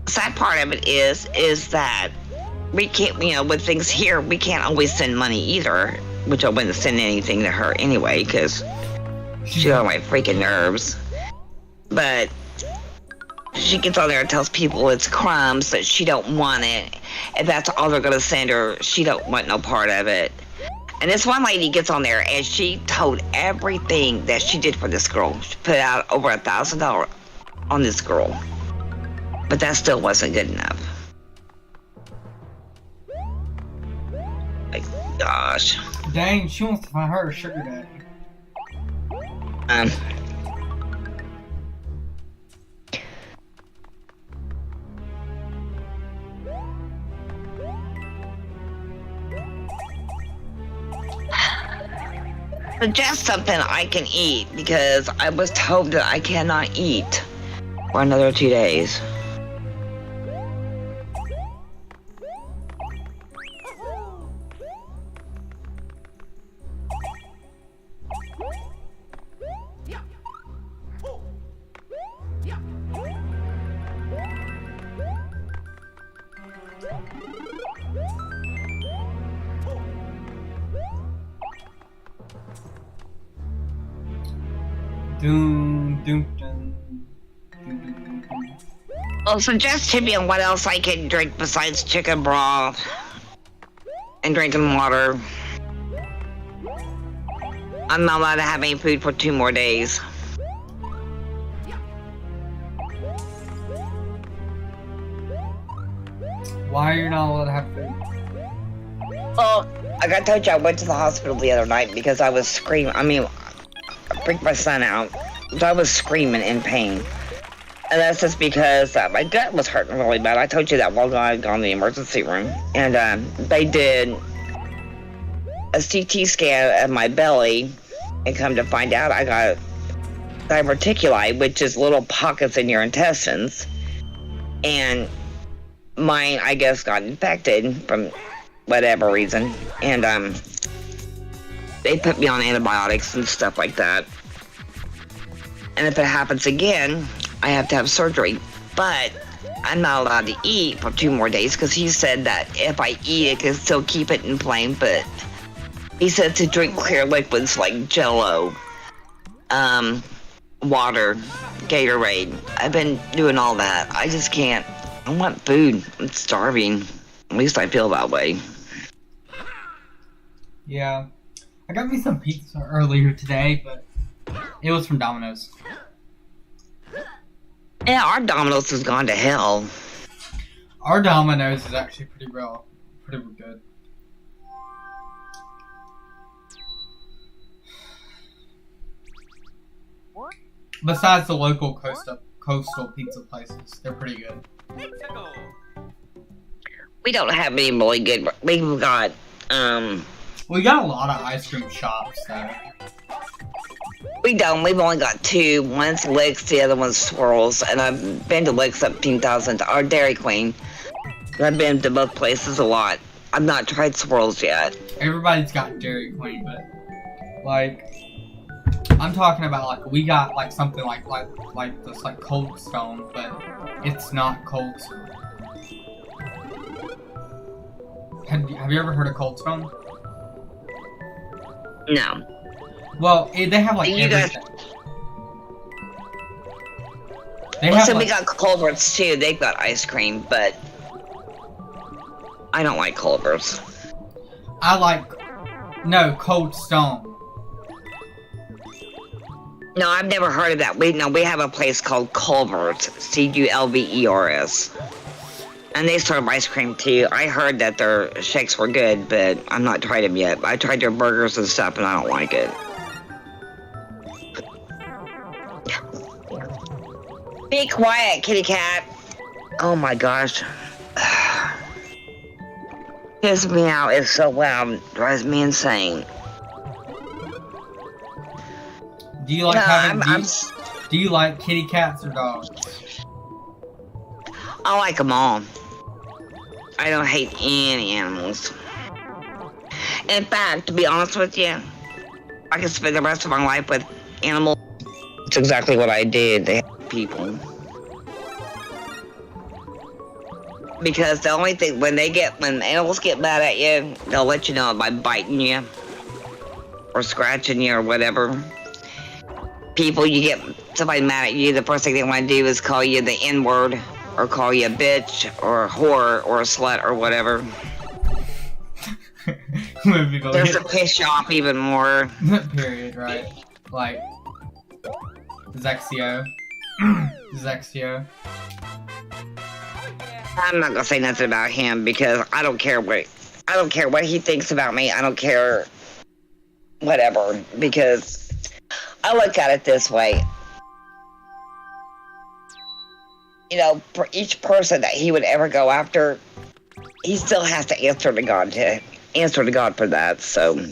The sad part of it is that we can't, you know, with things here, we can't always send money either, which I wouldn't send anything to her anyway, because she's on my freaking nerves. But she gets on there and tells people it's crumbs, that she don't want it. And that's all they're going to send her. She don't want no part of it. And this one lady gets on there and she told everything that she did for this girl. She put out over $1,000 on this girl. But that still wasn't good enough. Like, gosh. Dang, she wants to find her a sugar daddy. Suggest something I can eat, because I was told that I cannot eat for another 2 days. Doom, doom, doom. Doom, doom, doom, doom. Well, suggest to me on what else I can drink besides chicken broth and drinking water. I'm not allowed to have any food for 2 more days. Why are you not allowed to have food? Well, like I told you, I went to the hospital the other night because I was screaming. I mean, I freaked my son out. So I was screaming in pain. And that's just because my gut was hurting really bad. I told you that while I had gone to the emergency room. And they did a CT scan of my belly. And come to find out, I got diverticuli, which is little pockets in your intestines. And mine, I guess, got infected from whatever reason. And they put me on antibiotics and stuff like that. And if it happens again, I have to have surgery. But I'm not allowed to eat for 2 more days because he said that if I eat, it can still keep it inflamed. But he said to drink clear liquids like Jello, water, Gatorade. I've been doing all that. I just can't. I want food. I'm starving. At least I feel that way. Yeah. I got me some pizza earlier today, but it was from Domino's. Yeah, our Domino's has gone to hell. Our Domino's is actually pretty good. What? Besides the local coastal pizza places, they're pretty good. Mexico. We don't have any really good. We've got We got a lot of ice cream shops though. we don't. We've only got 2. One's Licks, the other one's Swirls. And I've been to Licks up 10,000. Or Dairy Queen. I've been to both places a lot. I've not tried Swirls yet. Everybody's got Dairy Queen, but like I'm talking about like we got like something like this like Cold Stone, but it's not Cold Stone. Have you ever heard of Cold Stone? No. Well, they have like You guys- everything. They Well, have so like, we got Culver's too. They've got ice cream, but I don't like Culver's. Cold Stone. No, I've never heard of that. We have a place called Culver's, Culvers, and they serve ice cream too. I heard that their shakes were good, but I'm not tried them yet. I tried their burgers and stuff, and I don't like it. Be quiet, kitty cat. Oh my gosh. His meow is so loud, drives me insane. Do you like No, do you like kitty cats or dogs? I like them all. I don't hate any animals. In fact, to be honest with you, I could spend the rest of my life with animals. It's exactly what I did. They hate people. Because the only thing, when animals get mad at you, they'll let you know by biting you or scratching you or whatever. People, you get somebody mad at you, the first thing they want to do is call you the N-word, or call you a bitch, or a whore, or a slut, or whatever. Just to piss you off even more. Period, right? Like, Zexio. Zexio. I'm not gonna say nothing about him because I don't care what he thinks about me. I don't care whatever, because I look at it this way. You know, for each person that he would ever go after, he still has to answer to God for that. So,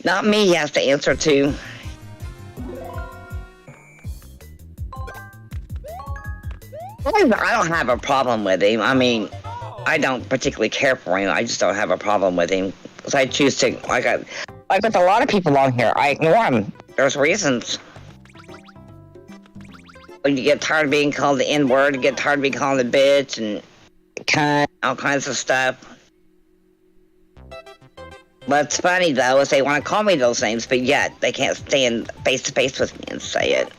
not me. He has to answer to. I don't have a problem with him. I mean, I don't particularly care for him. I just don't have a problem with him because I choose to, like with a lot of people on here, I ignore him. There's reasons. When you get tired of being called the N-word, you get tired of being called a bitch and cunt, all kinds of stuff. What's funny, though, is they want to call me those names, but yet they can't stand face-to-face with me and say it.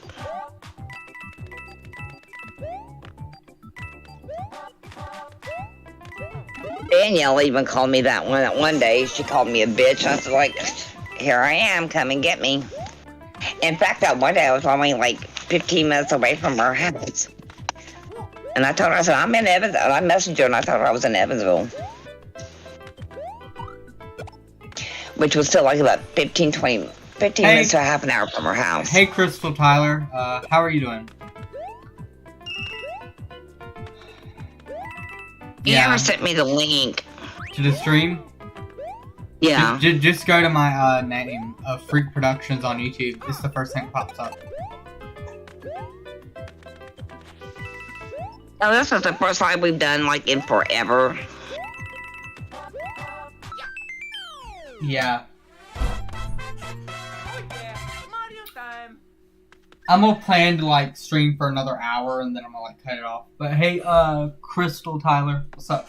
Danielle even called me that one day. She called me a bitch. I was like, here I am, come and get me. In fact, that one day I was only like 15 minutes away from her house. And I told her, I said, I'm in Evansville. I messaged her and I told her I was in Evansville. Which was still like about 15 minutes to half an hour from her house. Hey, Crystal Tyler. How are you doing? You never sent me the link. To the stream? Yeah. Just go to my name of Freak Productions on YouTube. It's the first thing that pops up. Oh, this is the first live we've done like in forever. Yeah. Mario time. I'm gonna plan to like stream for another hour and then I'm gonna like cut it off. But hey, Crystal Tyler, what's up?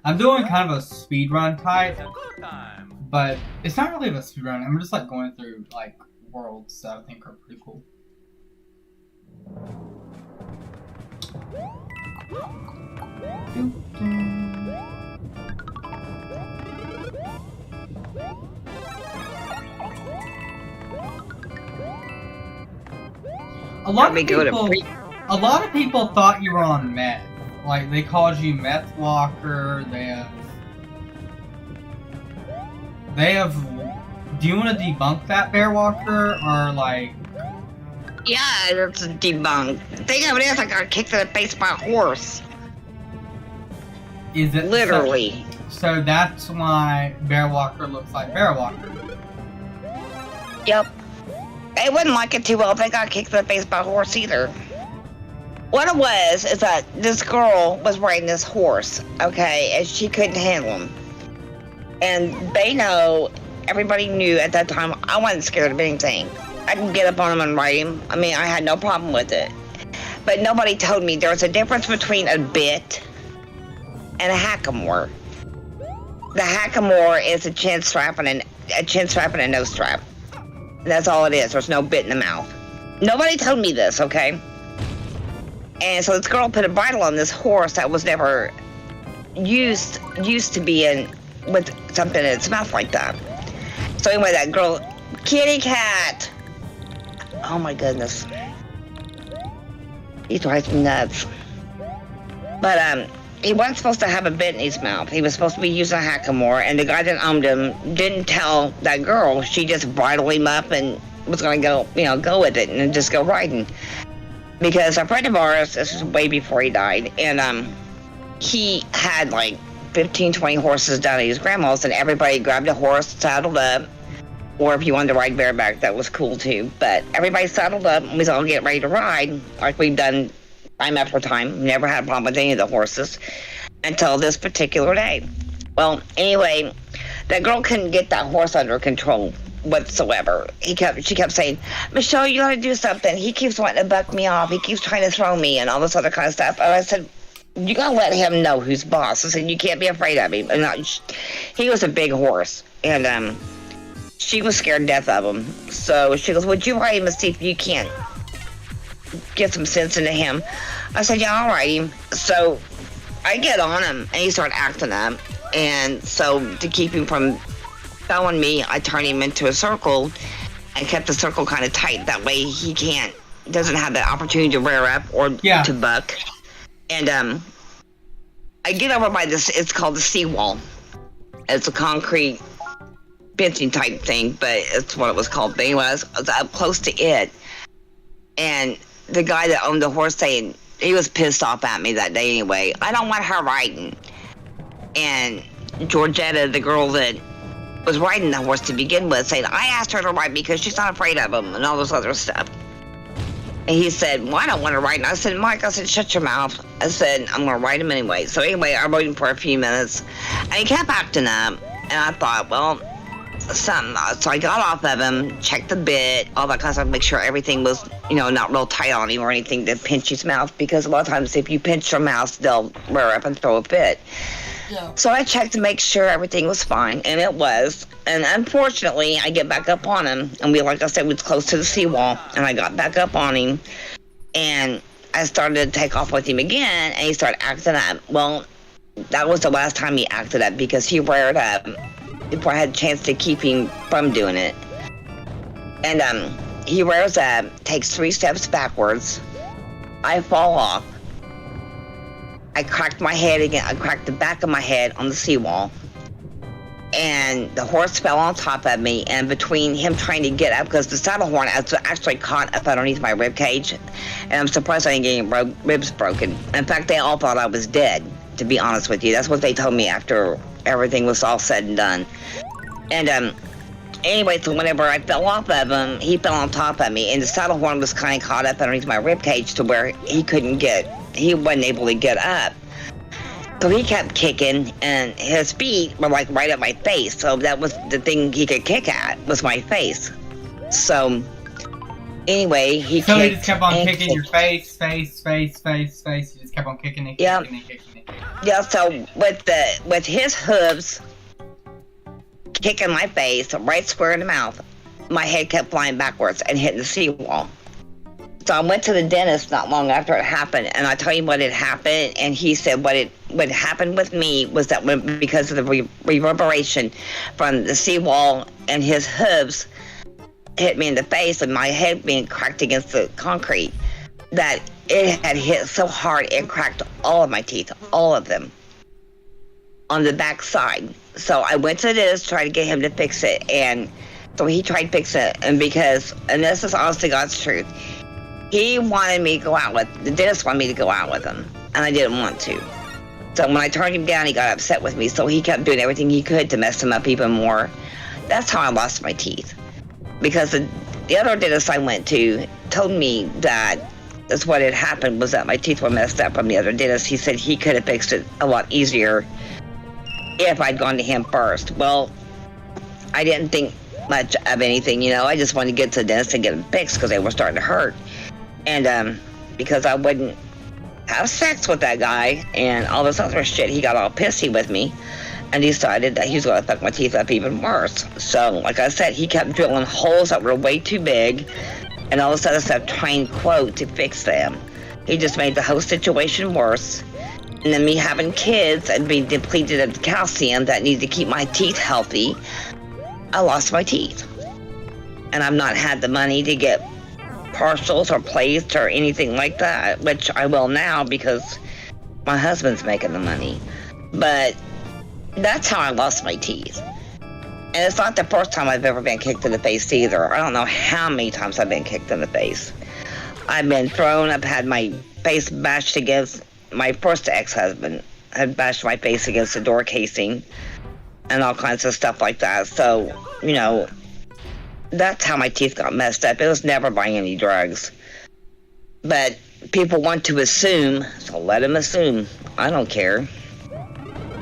I'm doing kind of a speed run type, Good time. but it's not really a speed run. I'm just like going through like worlds that I think are pretty cool. A lot of people thought you were on meth. Like they called you Meth Walker. They have. Do you want to debunk that, BearWalker, or like? Yeah, it's a debunk. The thing of it is, I got kicked in the face by a horse. Is it literally? So that's why BearWalker looks like BearWalker. Yep. They wouldn't like it too well if they got kicked in the face by a horse either. What it was is that this girl was riding this horse, okay, and she couldn't handle him. And everybody knew at that time I wasn't scared of anything. I can get up on him and ride him. I mean, I had no problem with it. But nobody told me there was a difference between a bit and a hackamore. The hackamore is a chin strap and a nose strap. That's all it is. There's no bit in the mouth. Nobody told me this, okay? And so this girl put a bridle on this horse that was never used to be in with something in its mouth like that. So anyway, that girl, kitty cat. Oh my goodness. He drives me nuts. But he wasn't supposed to have a bit in his mouth. He was supposed to be using a hackamore, and the guy that owned him didn't tell that girl. She just bridled him up and was gonna go with it and just go riding. Because a friend of ours, this was way before he died, and he had like 15, 20 horses down at his grandma's, and everybody grabbed a horse, saddled up, or if you wanted to ride bareback, that was cool too. But everybody saddled up, and we was all getting ready to ride, like we've done time after time. Never had a problem with any of the horses until this particular day. Well, anyway, that girl couldn't get that horse under control whatsoever. She kept saying, Michelle, you gotta do something. He keeps wanting to buck me off. He keeps trying to throw me and all this other kind of stuff. And I said, you gotta let him know who's boss. I said, you can't be afraid of him. And he was a big horse, and she was scared to death of him. So she goes, would you ride him and see if you can't get some sense into him? I said, yeah, I'll ride him. So I get on him, and he started acting up. And so to keep him from throwing me, I turned him into a circle and kept the circle kind of tight. That way he doesn't have the opportunity to rear up or to buck. And I get over by this, it's called the seawall. It's a concrete fencing type thing, but it's what it was called. But anyway, I was up close to it. And the guy that owned the horse saying, he was pissed off at me that day anyway. I don't want her riding. And Georgetta, the girl that was riding the horse to begin with, said, I asked her to ride because she's not afraid of him and all this other stuff. And he said, well, I don't want to ride. And I said, Mike, I said, shut your mouth. I said, I'm going to ride him anyway. So anyway, I rode him for a few minutes. And he kept acting up. And I thought, well, something. So I got off of him, checked the bit, all that kind of stuff, make sure everything was, not real tight on him or anything to pinch his mouth. Because a lot of times if you pinch their mouth, they'll rear up and throw a fit. Yeah. So I checked to make sure everything was fine, and it was. And unfortunately, I get back up on him, and like I said, we was close to the seawall, and I got back up on him, and I started to take off with him again, and he started acting up. Well, that was the last time he acted up because he reared up before I had a chance to keep him from doing it. And he rears up, takes 3 steps backwards. I fall off. I cracked my head again. I cracked the back of my head on the seawall. And the horse fell on top of me. And between him trying to get up, because the saddle horn actually caught up underneath my rib cage. And I'm surprised I didn't get any ribs broken. In fact, they all thought I was dead, to be honest with you. That's what they told me after everything was all said and done. And anyway, so whenever I fell off of him, he fell on top of me. And the saddle horn was kind of caught up underneath my rib cage to where he wasn't able to get up. So he kept kicking, and his feet were like right at my face. So that was the thing he could kick at, was my face. So anyway, he just kept on kicking your face. He just kept on kicking and kicking and kicking and kicking. Yeah, so with his hooves kicking my face right square in the mouth, my head kept flying backwards and hitting the seawall. So I went to the dentist not long after it happened, and I told him what had happened, and he said what happened with me was that because of the reverberation from the seawall and his hooves hit me in the face and my head being cracked against the concrete, that it had hit so hard it cracked all of my teeth, all of them, on the back side. So I went to the dentist to try to get him to fix it, and so he tried to fix it, and this is honest to God's truth, he wanted me to go out the dentist wanted me to go out with him, and I didn't want to. So when I turned him down, he got upset with me, so he kept doing everything he could to mess him up even more. That's how I lost my teeth. Because the other dentist I went to told me that that's what had happened, was that my teeth were messed up from the other dentist. He said he could have fixed it a lot easier if I'd gone to him first. Well, I didn't think much of anything, I just wanted to get to the dentist and get them fixed because they were starting to hurt. And because I wouldn't have sex with that guy and all this other shit, he got all pissy with me and decided that he was going to fuck my teeth up even worse. So, like I said, he kept drilling holes that were way too big and all this other stuff, trying, quote, to fix them. He just made the whole situation worse. And then me having kids and being depleted of calcium that needed to keep my teeth healthy, I lost my teeth. And I've not had the money to get partials or plates or anything like that, which I will now because my husband's making the money. But that's how I lost my teeth. And it's not the first time I've ever been kicked in the face either. I don't know how many times I've been kicked in the face. I've been thrown, I've had my face bashed against, my first ex-husband had bashed my face against the door casing and all kinds of stuff like that. So, that's how my teeth got messed up. It was never by any drugs. But people want to assume, so let them assume. I don't care.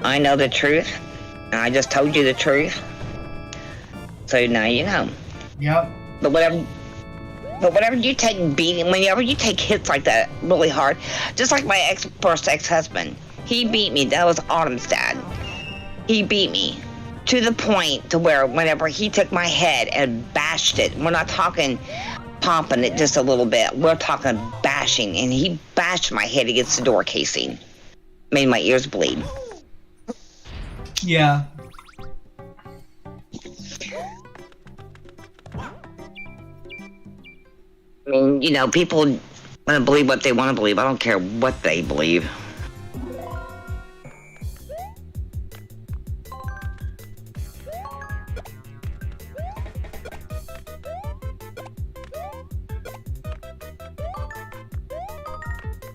I know the truth, and I just told you the truth. So now you know. Yep. But But whenever you take beating, whenever you take hits like that really hard, just like my first ex-husband, he beat me. That was Autumn's dad. He beat me to the point to where whenever he took my head and bashed it, we're not talking pumping it just a little bit, we're talking bashing, and he bashed my head against the door casing. Made my ears bleed. Yeah. I mean, you know, people want to believe what they want to believe. I don't care what they believe.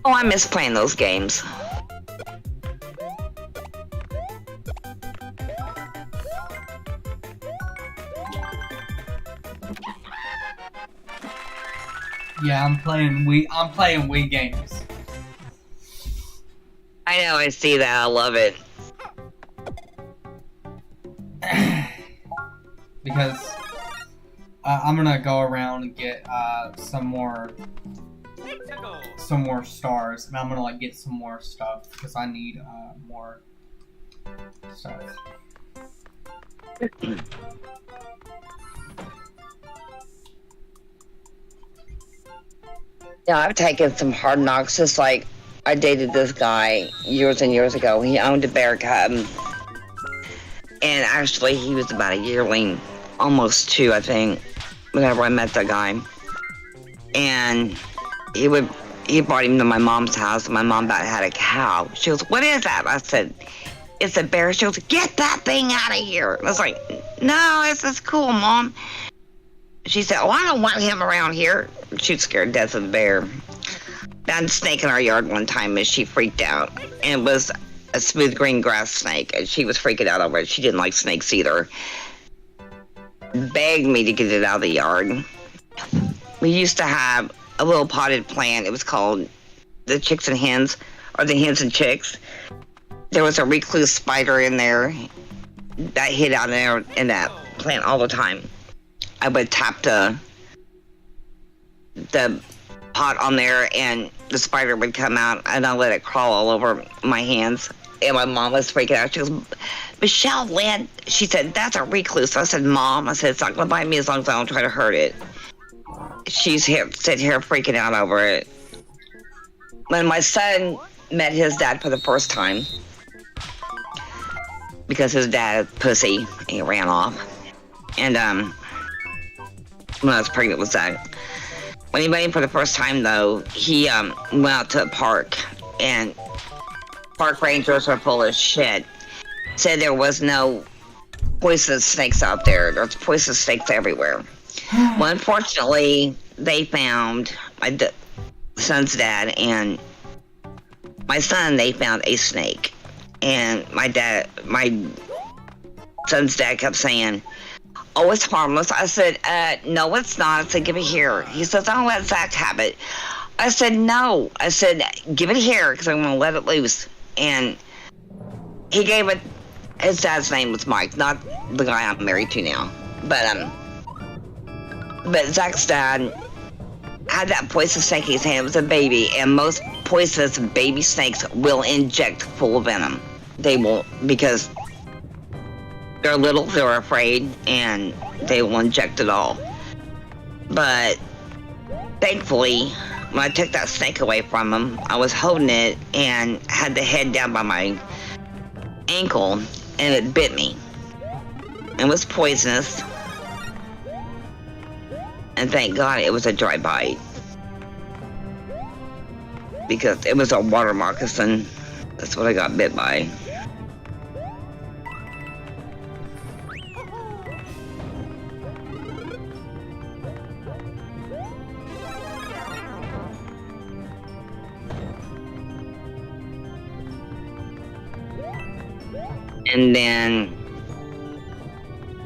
Oh, I miss playing those games. Yeah, I'm playing Wii games. I know, I see that. I love it. Because I'm gonna go around and get some more stars, and I'm gonna like get some more stuff because I need more stuff. Yeah, I've taken some hard knocks. Just like I dated this guy years and years ago. He owned a bear cub, and actually he was about a yearling, almost 2, I think, whenever I met that guy. And he brought him to my mom's house, and my mom about had a cow. She goes, "What is that?" I said, "It's a bear." She goes, "Get that thing out of here." I was like, "No, this is cool, Mom." She said, "Oh, I don't want him around here." She was scared to death of the bear. Found a snake in our yard one time, and she freaked out. And it was a smooth green grass snake, and she was freaking out over it. She didn't like snakes either. Begged me to get it out of the yard. We used to have a little potted plant. It was called the Chicks and Hens, or the Hens and Chicks. There was a recluse spider in there that hid out there in that plant all the time. I would tap the pot on there, and the spider would come out, and I let it crawl all over my hands. And my mom was freaking out. She goes, "Michelle, Lynn," she said, "that's a recluse." I said, "Mom," I said, "it's not going to bite me as long as I don't try to hurt it." She's sitting here freaking out over it. When my son met his dad for the first time, because his dad pussy, he ran off. And when I was pregnant with Zach. When he met him for the first time, though, he went out to a park, and park rangers were full of shit. Said there was no poisonous snakes out there. There's poisonous snakes everywhere. Well, unfortunately, they found my son's dad and my son. They found a snake, and my son's dad kept saying, "Oh, it's harmless." I said, "No, it's not." I said, "Give it here." He says, "I'll let Zach have it." I said, "No." I said, "Give it here, because I'm going to let it loose." And he gave it, his dad's name was Mike, not the guy I'm married to now. But Zach's dad had that poisonous snake in his hand. It was a baby, and most poisonous baby snakes will inject full of venom. They will, because they're little, they're afraid, and they will inject it all. But thankfully, when I took that snake away from him, I was holding it and had the head down by my ankle, and it bit me. It was poisonous. And thank God it was a dry bite, because it was a water moccasin. That's what I got bit by. And then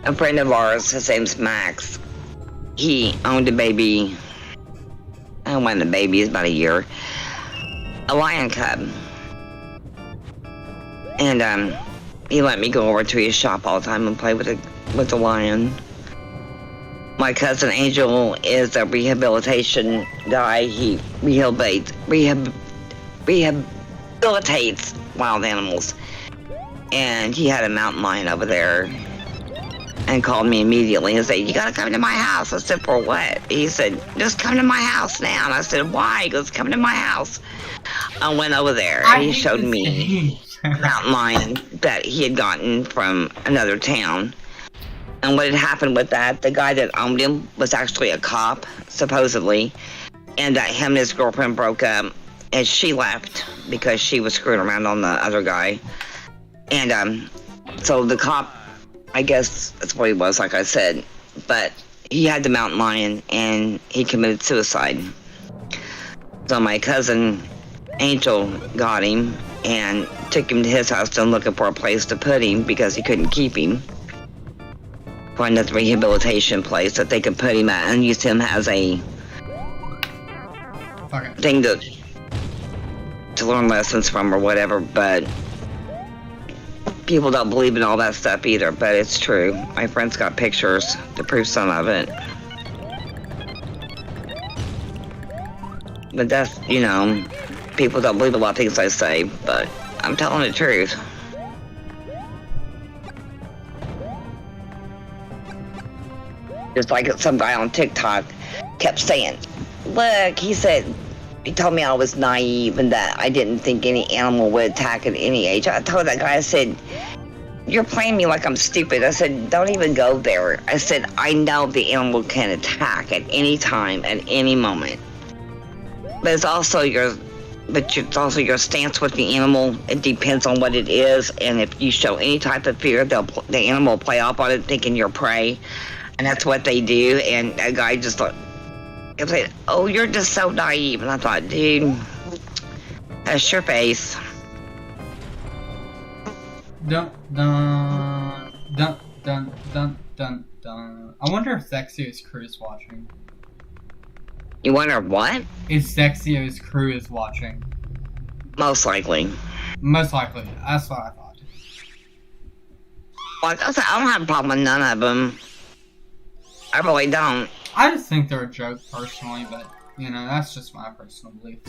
a friend of ours, his name's Max, he owned a baby. I don't want the baby, it's about a year. A lion cub. And he let me go over to his shop all the time and play with the lion. My cousin Angel is a rehabilitation guy. He rehabilitates wild animals. And he had a mountain lion over there and called me immediately and said, "You gotta come to my house." I said, "For what?" He said, "Just come to my house now." And I said, "Why?" He goes, "Come to my house." I went over there and he showed me a mountain lion that he had gotten from another town. And what had happened with that, the guy that owned him was actually a cop, supposedly. And that him and his girlfriend broke up and she left because she was screwing around on the other guy. And so the cop, I guess that's what he was, like I said. But he had the mountain lion and he committed suicide. So my cousin Angel got him and took him to his house and looking for a place to put him because he couldn't keep him. Find a rehabilitation place that they could put him at and use him as a thing to learn lessons from or whatever. But people don't believe in all that stuff either, but it's true. My friend's got pictures to prove some of it. But that's, you know, people don't believe a lot of things I say, but I'm telling the truth. Just like some guy on TikTok kept saying, "Look," he said, he told me I was naive and that I didn't think any animal would attack at any age. I told that guy, I said, "You're playing me like I'm stupid." I said, "Don't even go there." I said, "I know the animal can attack at any time, at any moment. But it's also your stance with the animal. It depends on what it is, and if you show any type of fear, the animal will play off on it thinking you're prey. And that's what they do." And that guy just thought, he said, "Oh, you're just so naive." And I thought, dude, that's your face. Dun dun dun dun dun dun dun. I wonder if Zexio's crew is watching. You wonder what? If Zexio's crew is watching. Most likely. Most likely. That's what I thought. Like I said, I don't have a problem with none of them. I really don't. I just think they're a joke personally, but, you know, that's just my personal belief.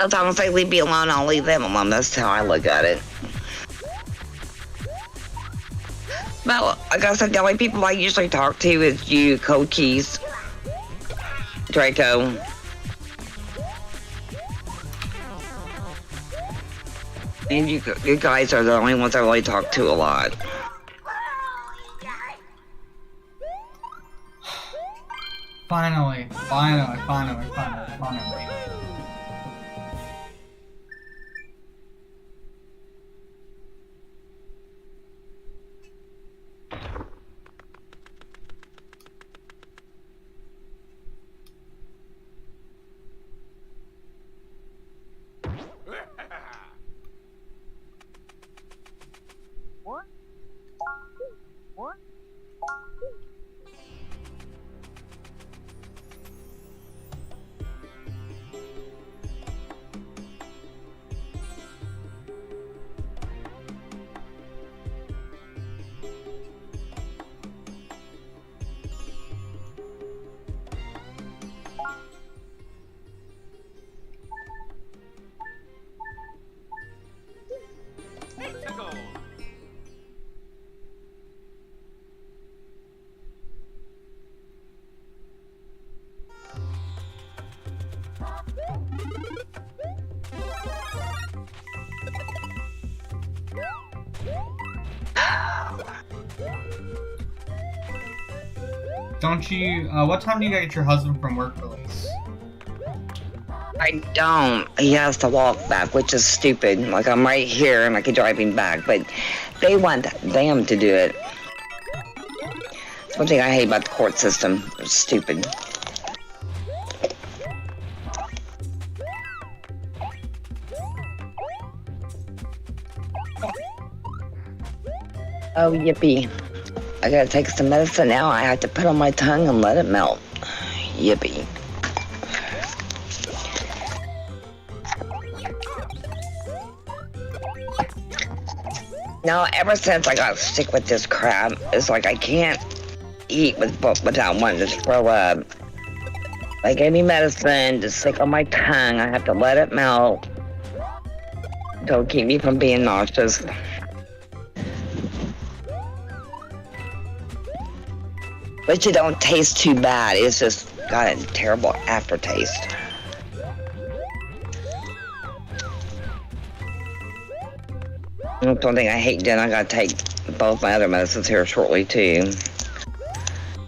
As long as they leave me alone, I'll leave them alone. That's how I look at it. But, like I said, the only people I usually talk to is you, Cold Keys, Draco. And you guys are the only ones I really talk to a lot. Finally. Don't you, what time do you get your husband from work release? I don't. He has to walk back, which is stupid. Like, I'm right here and I could drive him back, but they want them to do it. It's one thing I hate about the court system. It's stupid. Oh, yippee. I gotta take some medicine now. I have to put on my tongue and let it melt. Yippee. Now, ever since I got sick with this crap, it's like I can't eat without wanting to throw up. They gave me medicine to stick on my tongue. I have to let it melt. Don't keep me from being nauseous. But you don't taste too bad. It's just got a terrible aftertaste. That's one thing I hate doing. I gotta take both my other medicines here shortly too.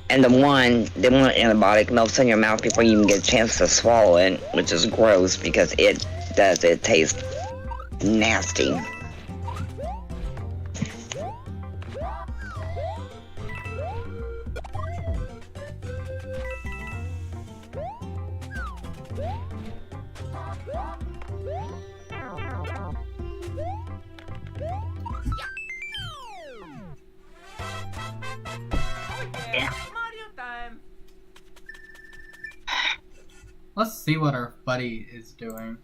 And the one antibiotic melts in your mouth before you even get a chance to swallow it, which is gross because it tastes nasty. Mario time. Let's see what our buddy is doing.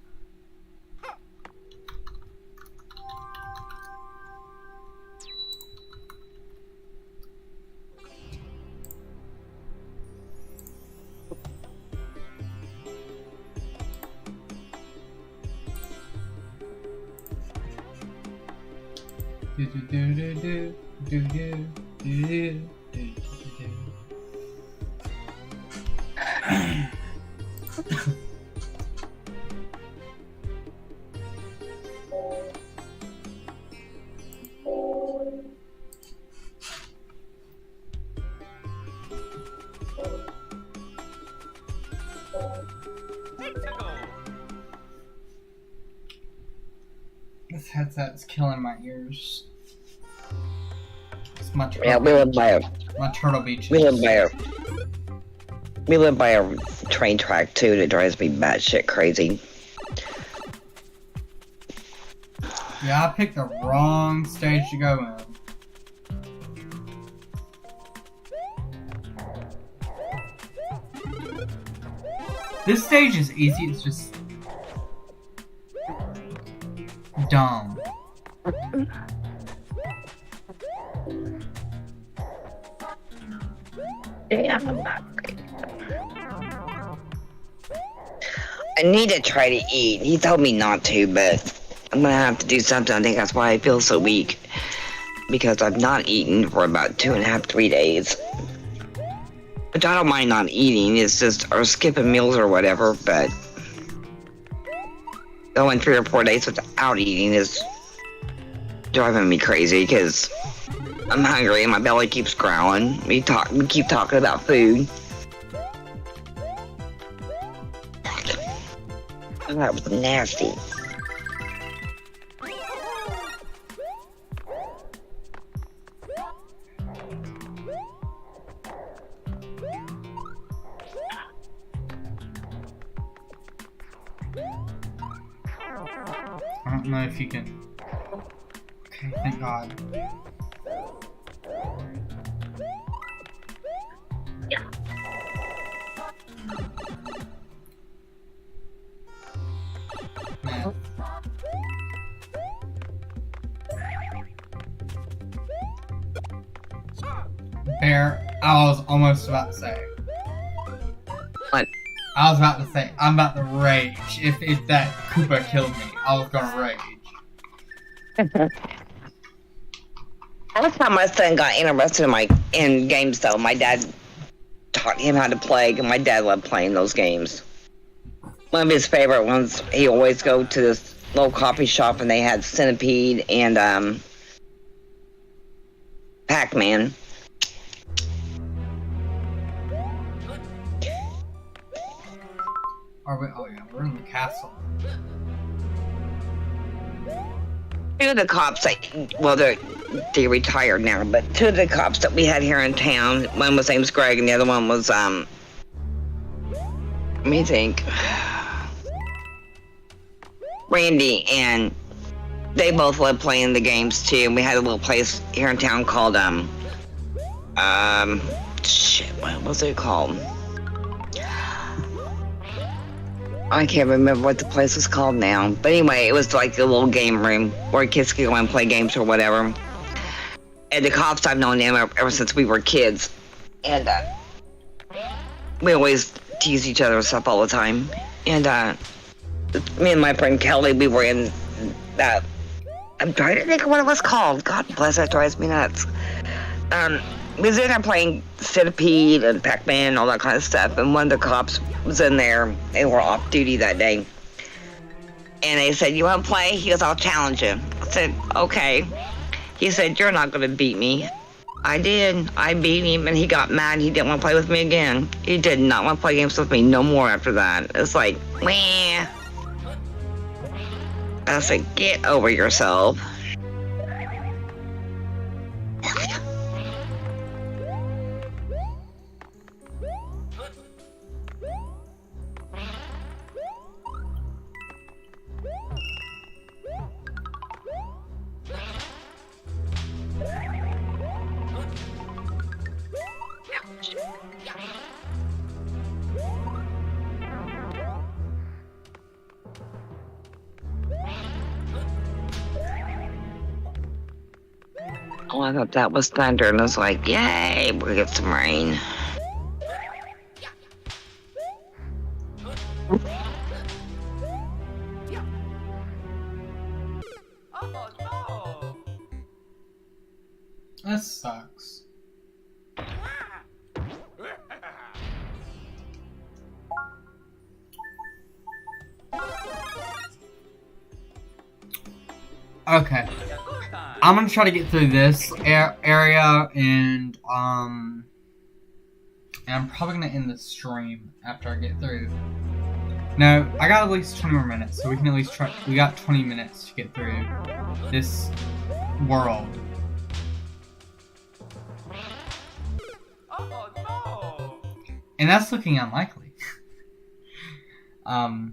Do do do do do do do do do do. This headset's killing my ears. It's my Yeah, we live by my Turtle Beach. we live by a train track too that drives me batshit crazy. Yeah, I picked the wrong stage to go in. This stage is easy, it's just dumb. Damn. I need to try to eat. He told me not to, but I'm gonna have to do something. I think that's why I feel so weak. Because I've not eaten for about 2.5, 3 days. Which I don't mind not eating, it's just, or skipping meals or whatever, but going 3 or 4 days without eating is driving me crazy because I'm hungry and my belly keeps growling. We keep talking about food. That was nasty. I don't know if you can. Okay, thank God. Man. Bear, I was almost about to say. What? I was about to say, I'm about to rage. If that Koopa killed me, I was gonna rage. That's how my son got interested in games though. My dad taught him how to play, and my dad loved playing those games. One of his favorite ones, he always go to this little coffee shop and they had Centipede and Pac-Man. Are we? Oh yeah, we're in the castle. Two of the cops, well, they retired now, but two of the cops that we had here in town, one was named Greg and the other one was, let me think, Randy, and they both loved playing the games too, and we had a little place here in town called, shit, what was it called? I can't remember what the place was called now. But anyway, it was like a little game room where kids could go and play games or whatever. And the cops, I've known them ever since we were kids. And we always tease each other and stuff all the time. And me and my friend Kelly, we were in that. I'm trying to think of what it was called. God bless, that drives me nuts. We was in there playing Centipede and Pac-Man and all that kind of stuff, and one of the cops was in there. They were off duty that day. And they said, "You want to play?" He goes, "I'll challenge you." I said, "Okay." He said, "You're not going to beat me." I did. I beat him, and he got mad. He didn't want to play with me again. He did not want to play games with me no more after that. It's like, meh. I said, "Get over yourself." Oh, I thought that was thunder, and I was like, yay, we'll get some rain. Oh no! That sucks. Okay. I'm gonna try to get through this area, and I'm probably gonna end the stream after I get through. No, I got at least 20 more minutes, so we can at least try. We got 20 minutes to get through this world. Oh no! And that's looking unlikely. Time.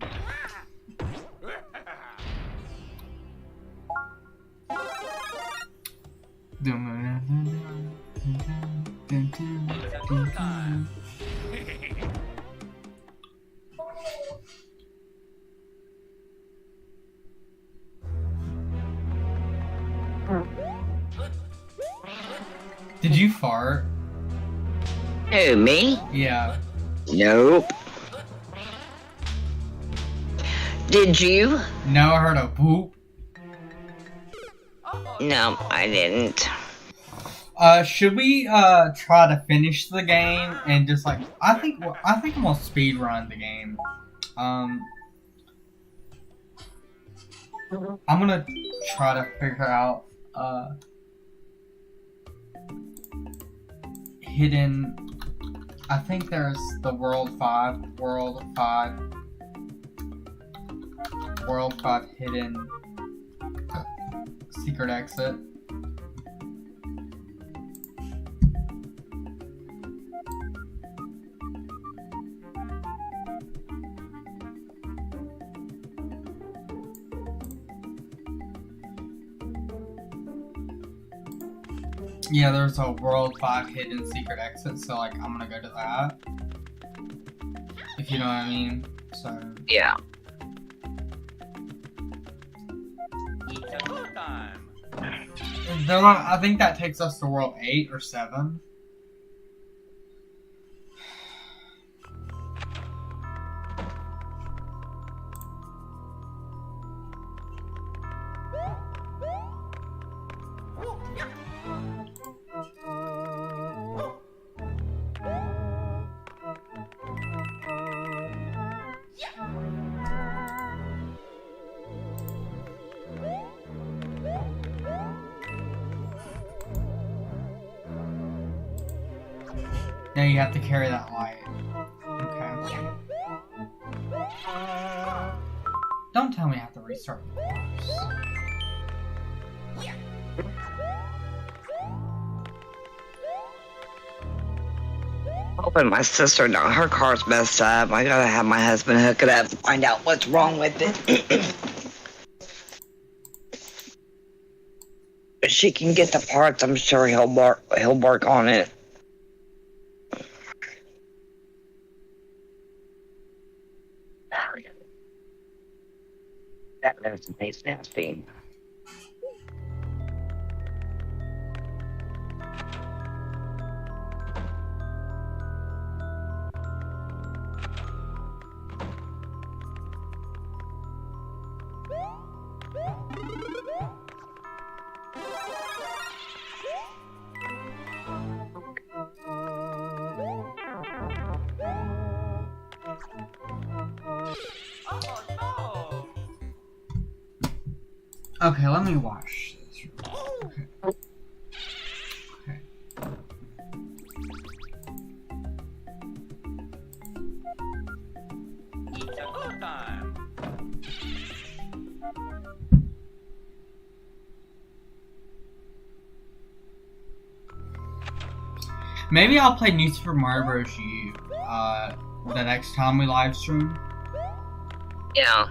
Did you fart? Who, me? Yeah. Nope. Did you? No, I heard a whoop. No, I didn't. Should we try to finish the game and just like I think I'm gonna speed run the game. I'm gonna try to figure out hidden. I think there's the World 5 hidden secret exit. Yeah, there's a World 5 hidden secret exit, so like I'm gonna go to that. If you know what I mean. So Yeah. Time. they're not, I think that takes us to World 8 or 7. Now you have to carry that light. Okay. Don't tell me I have to restart the course. Hoping my sister, no, her car's messed up. I gotta have my husband hook it up, find out what's wrong with it. If she can get the parts, I'm sure he'll work on it. That lives in Face Nasty. Okay, let me watch this. Okay. Okay. It's a go time. Maybe I'll play New Super Mario Bros. U the next time we live stream. Yeah.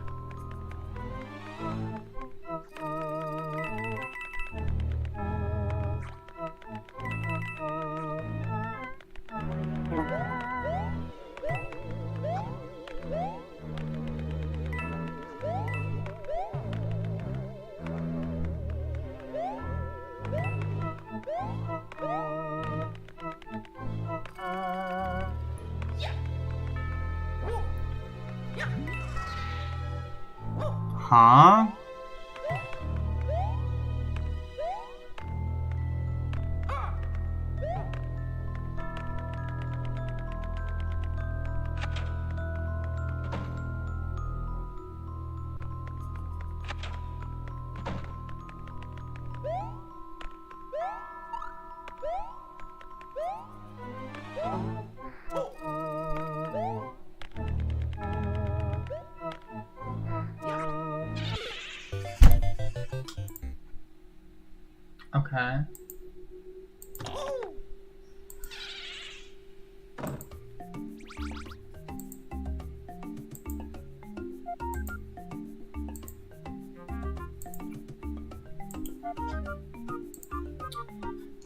Huh? Okay.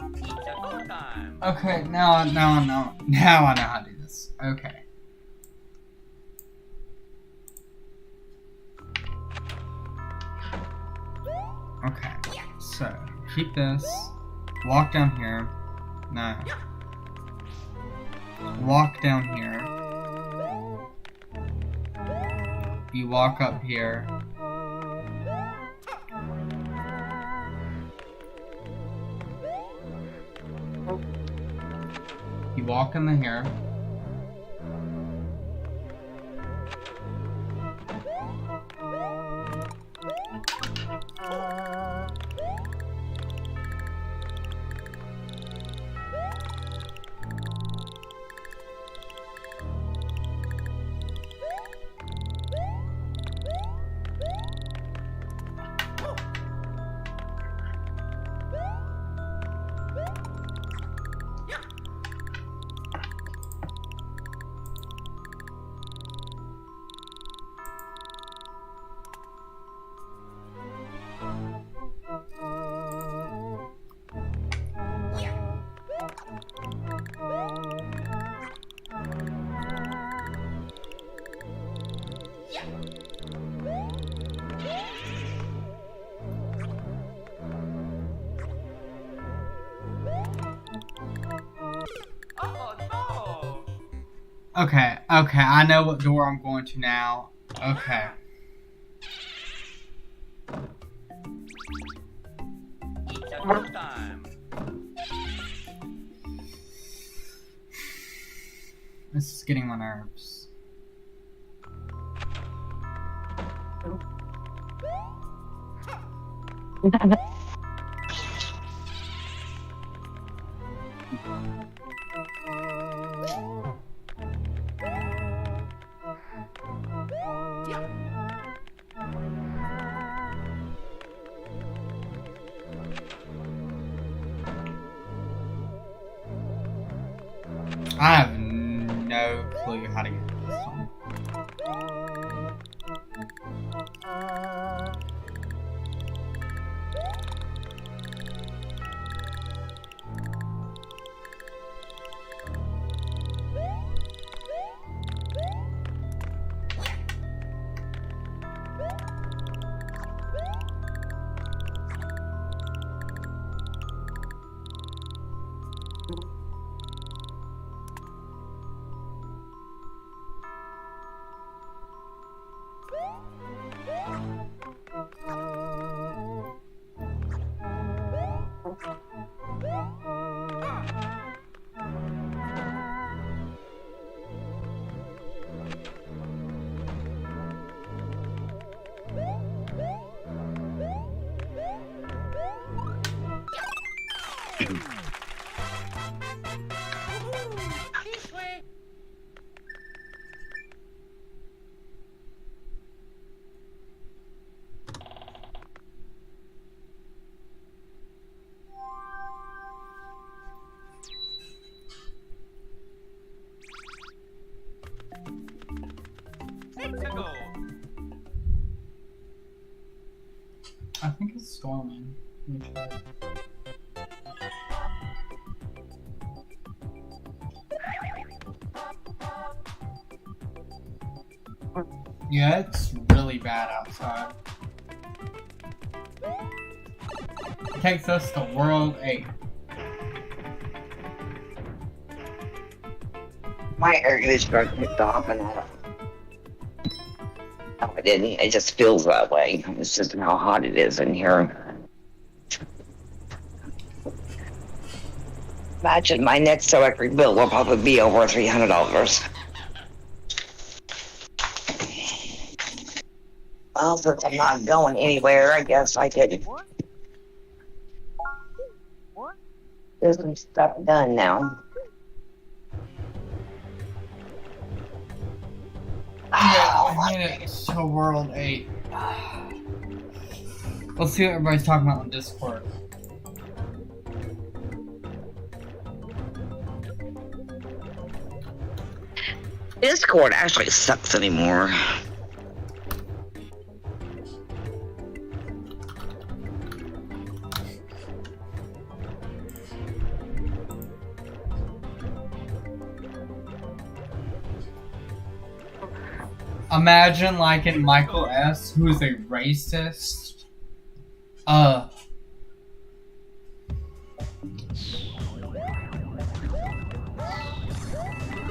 It's a go time. Okay, now I know how to do this. Okay. Okay. So keep this. Walk down here. No. Walk down here. You walk up here. You walk in the here. Oh no! Okay, I know what door I'm going to now. Okay. It's a go time. This is getting my nerves. I have no clue how to get this one. This way. Let's go. I think it's storming. Let me try. Yeah, it's really bad outside. Takes us to World 8. My air conditioner kicked off and I no, it didn't. It just feels that way. It's just how hot it is in here. Imagine my next electric bill will probably be over $300. Well, since I'm not going anywhere, I guess I could get some stuff done now. I made it to World 8. Let's see what everybody's talking about on Discord. Discord actually sucks anymore. Imagine liking Michael S., who's a racist.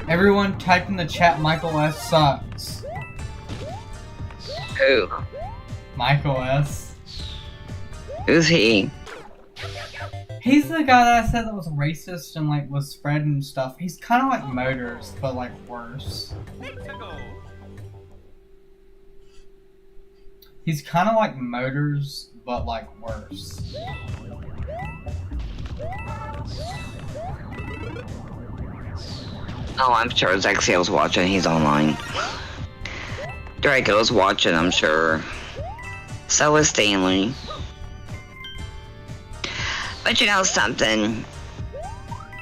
Everyone type in the chat, Michael S. sucks. Who? Michael S. Who's he? He's the guy that I said that was racist and like was spreading stuff. He's kind of like Motors, but like worse. Let's go. He's kind of like Motors, but like worse. Oh, I'm sure Zexiel's watching. He's online. Draco's watching, I'm sure. So is Stanley. But you know something?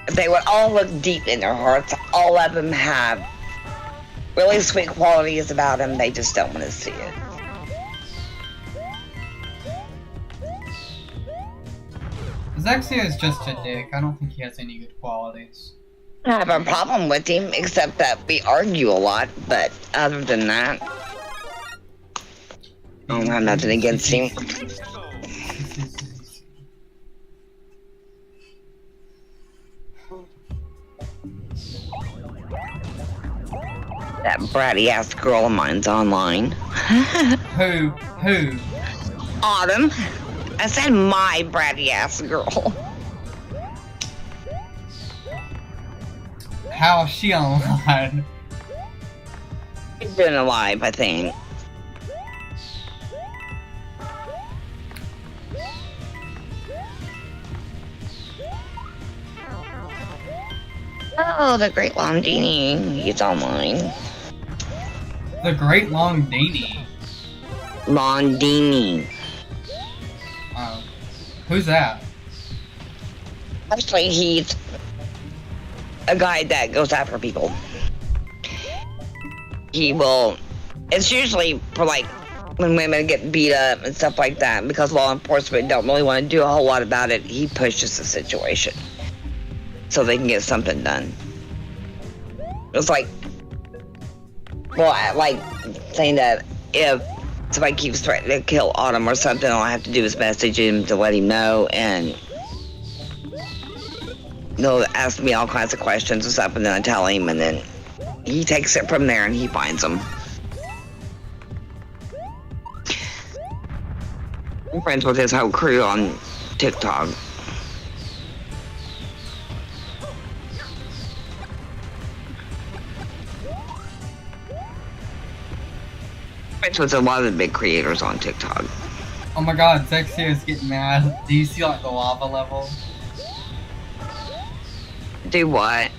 If they would all look deep in their hearts, all of them have really sweet qualities about them. They just don't want to see it. Zexia is just a dick. I don't think he has any good qualities. I have a problem with him, except that we argue a lot, but other than that, I don't have nothing against him. Let's go. That bratty ass girl of mine's online. Who? Autumn. I said my bratty ass girl. How is she online? She's been alive, I think. Oh, the great Londini. He's online. The Great Longdini. Londini. Oh. Who's that? Actually, he's a guy that goes after people. He will. It's usually for like when women get beat up and stuff like that, because law enforcement don't really want to do a whole lot about it. He pushes the situation so they can get something done. It's like, well, like saying that if somebody keeps threatening to kill Autumn or something, all I have to do is message him to let him know, and he'll ask me all kinds of questions and stuff, and then I tell him, and then he takes it from there and he finds them. I'm friends with his whole crew on TikTok. Friends with a lot of the big creators on TikTok. Oh my god, Zexia is getting mad. Do you see like the lava level? Do what?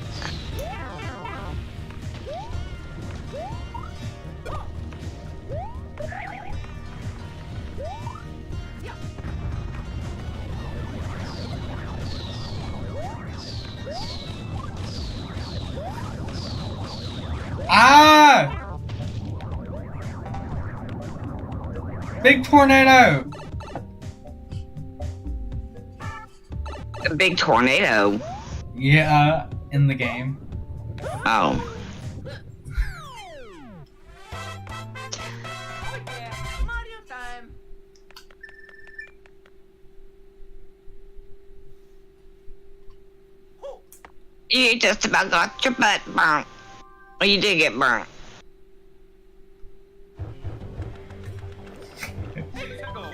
Ah! Big tornado! A big tornado. Yeah, in the game. Oh. Oh yeah, Mario time. You just about got your butt burnt. Well, you did get burnt. Let's go.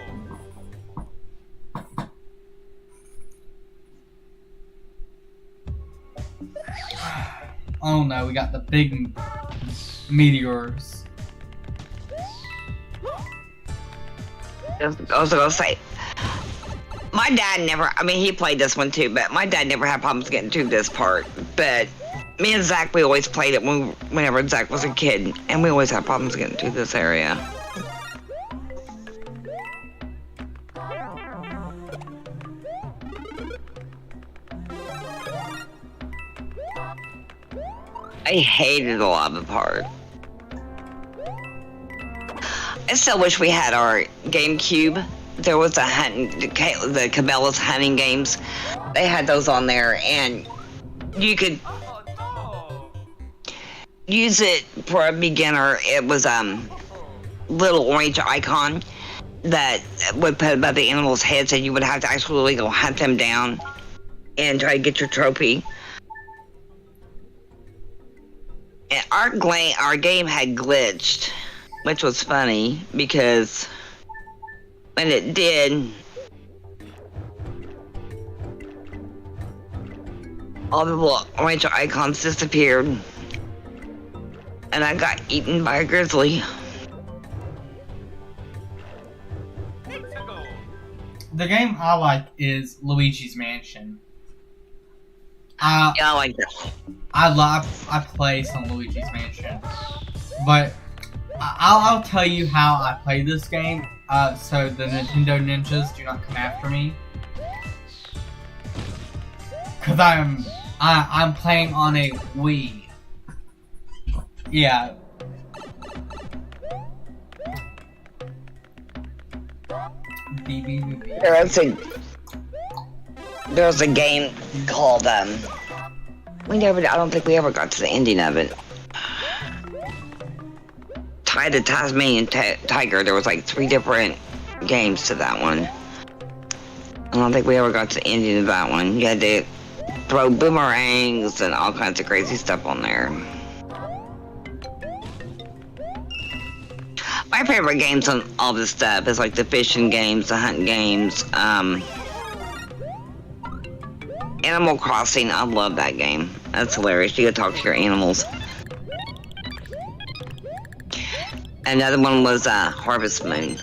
Oh no, we got the big meteors. I was gonna say, my dad never, I mean, he played this one too, but my dad never had problems getting through this part. But me and Zach, we always played it whenever Zach was a kid, and we always had problems getting through this area. I hated the lava part. I still wish we had our GameCube. There was a the Cabela's hunting games. They had those on there, and you could Oh no. use it for a beginner. It was little orange icon that would put above the animals' heads, and you would have to actually go hunt them down and try to get your trophy. And our game had glitched, which was funny because when it did, all the little orange icons disappeared, and I got eaten by a grizzly. Let's go. The game I like is Luigi's Mansion. Yeah, I like that. I play some Luigi's Mansion, but I'll tell you how I play this game. So the Nintendo ninjas do not come after me, cause I'm playing on a Wii. Yeah. There was a game called I don't think we ever got to the ending of it. The Tasmanian Tiger. There was like 3 different games to that one. I don't think we ever got to the ending of that one. You had to throw boomerangs and all kinds of crazy stuff on there. My favorite games on all this stuff is like the fishing games, the hunting games, Animal Crossing. I love that game. That's hilarious. You get to talk to your animals. Another one was Harvest Moon.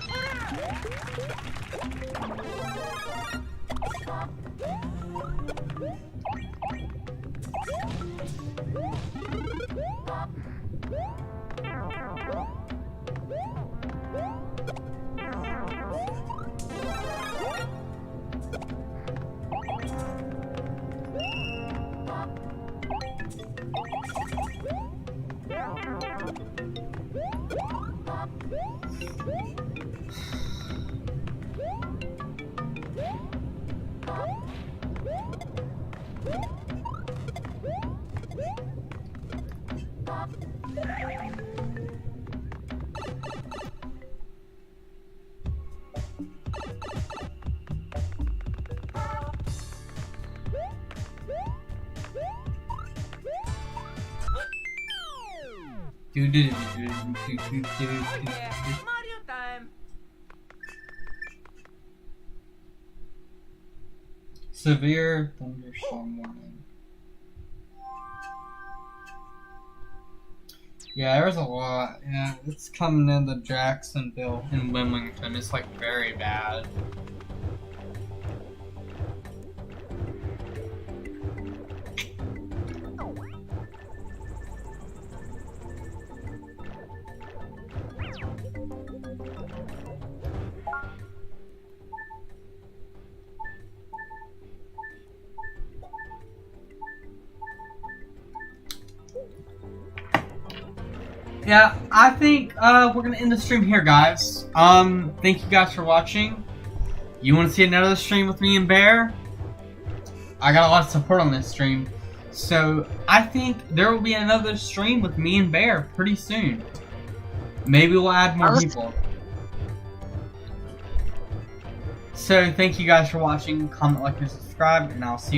Oh yeah, Mario time. Severe thunderstorm warning. Yeah, there's a lot. Yeah, it's coming into Jacksonville and Wilmington. It's like very bad. yeah, I think we're gonna end the stream here, guys. Thank you guys for watching. You want to see another stream with me and Bear? I got a lot of support on this stream, so I think there will be another stream with me and Bear pretty soon. Maybe we'll add more people. So thank you guys for watching. Comment, like, and subscribe, and I'll see you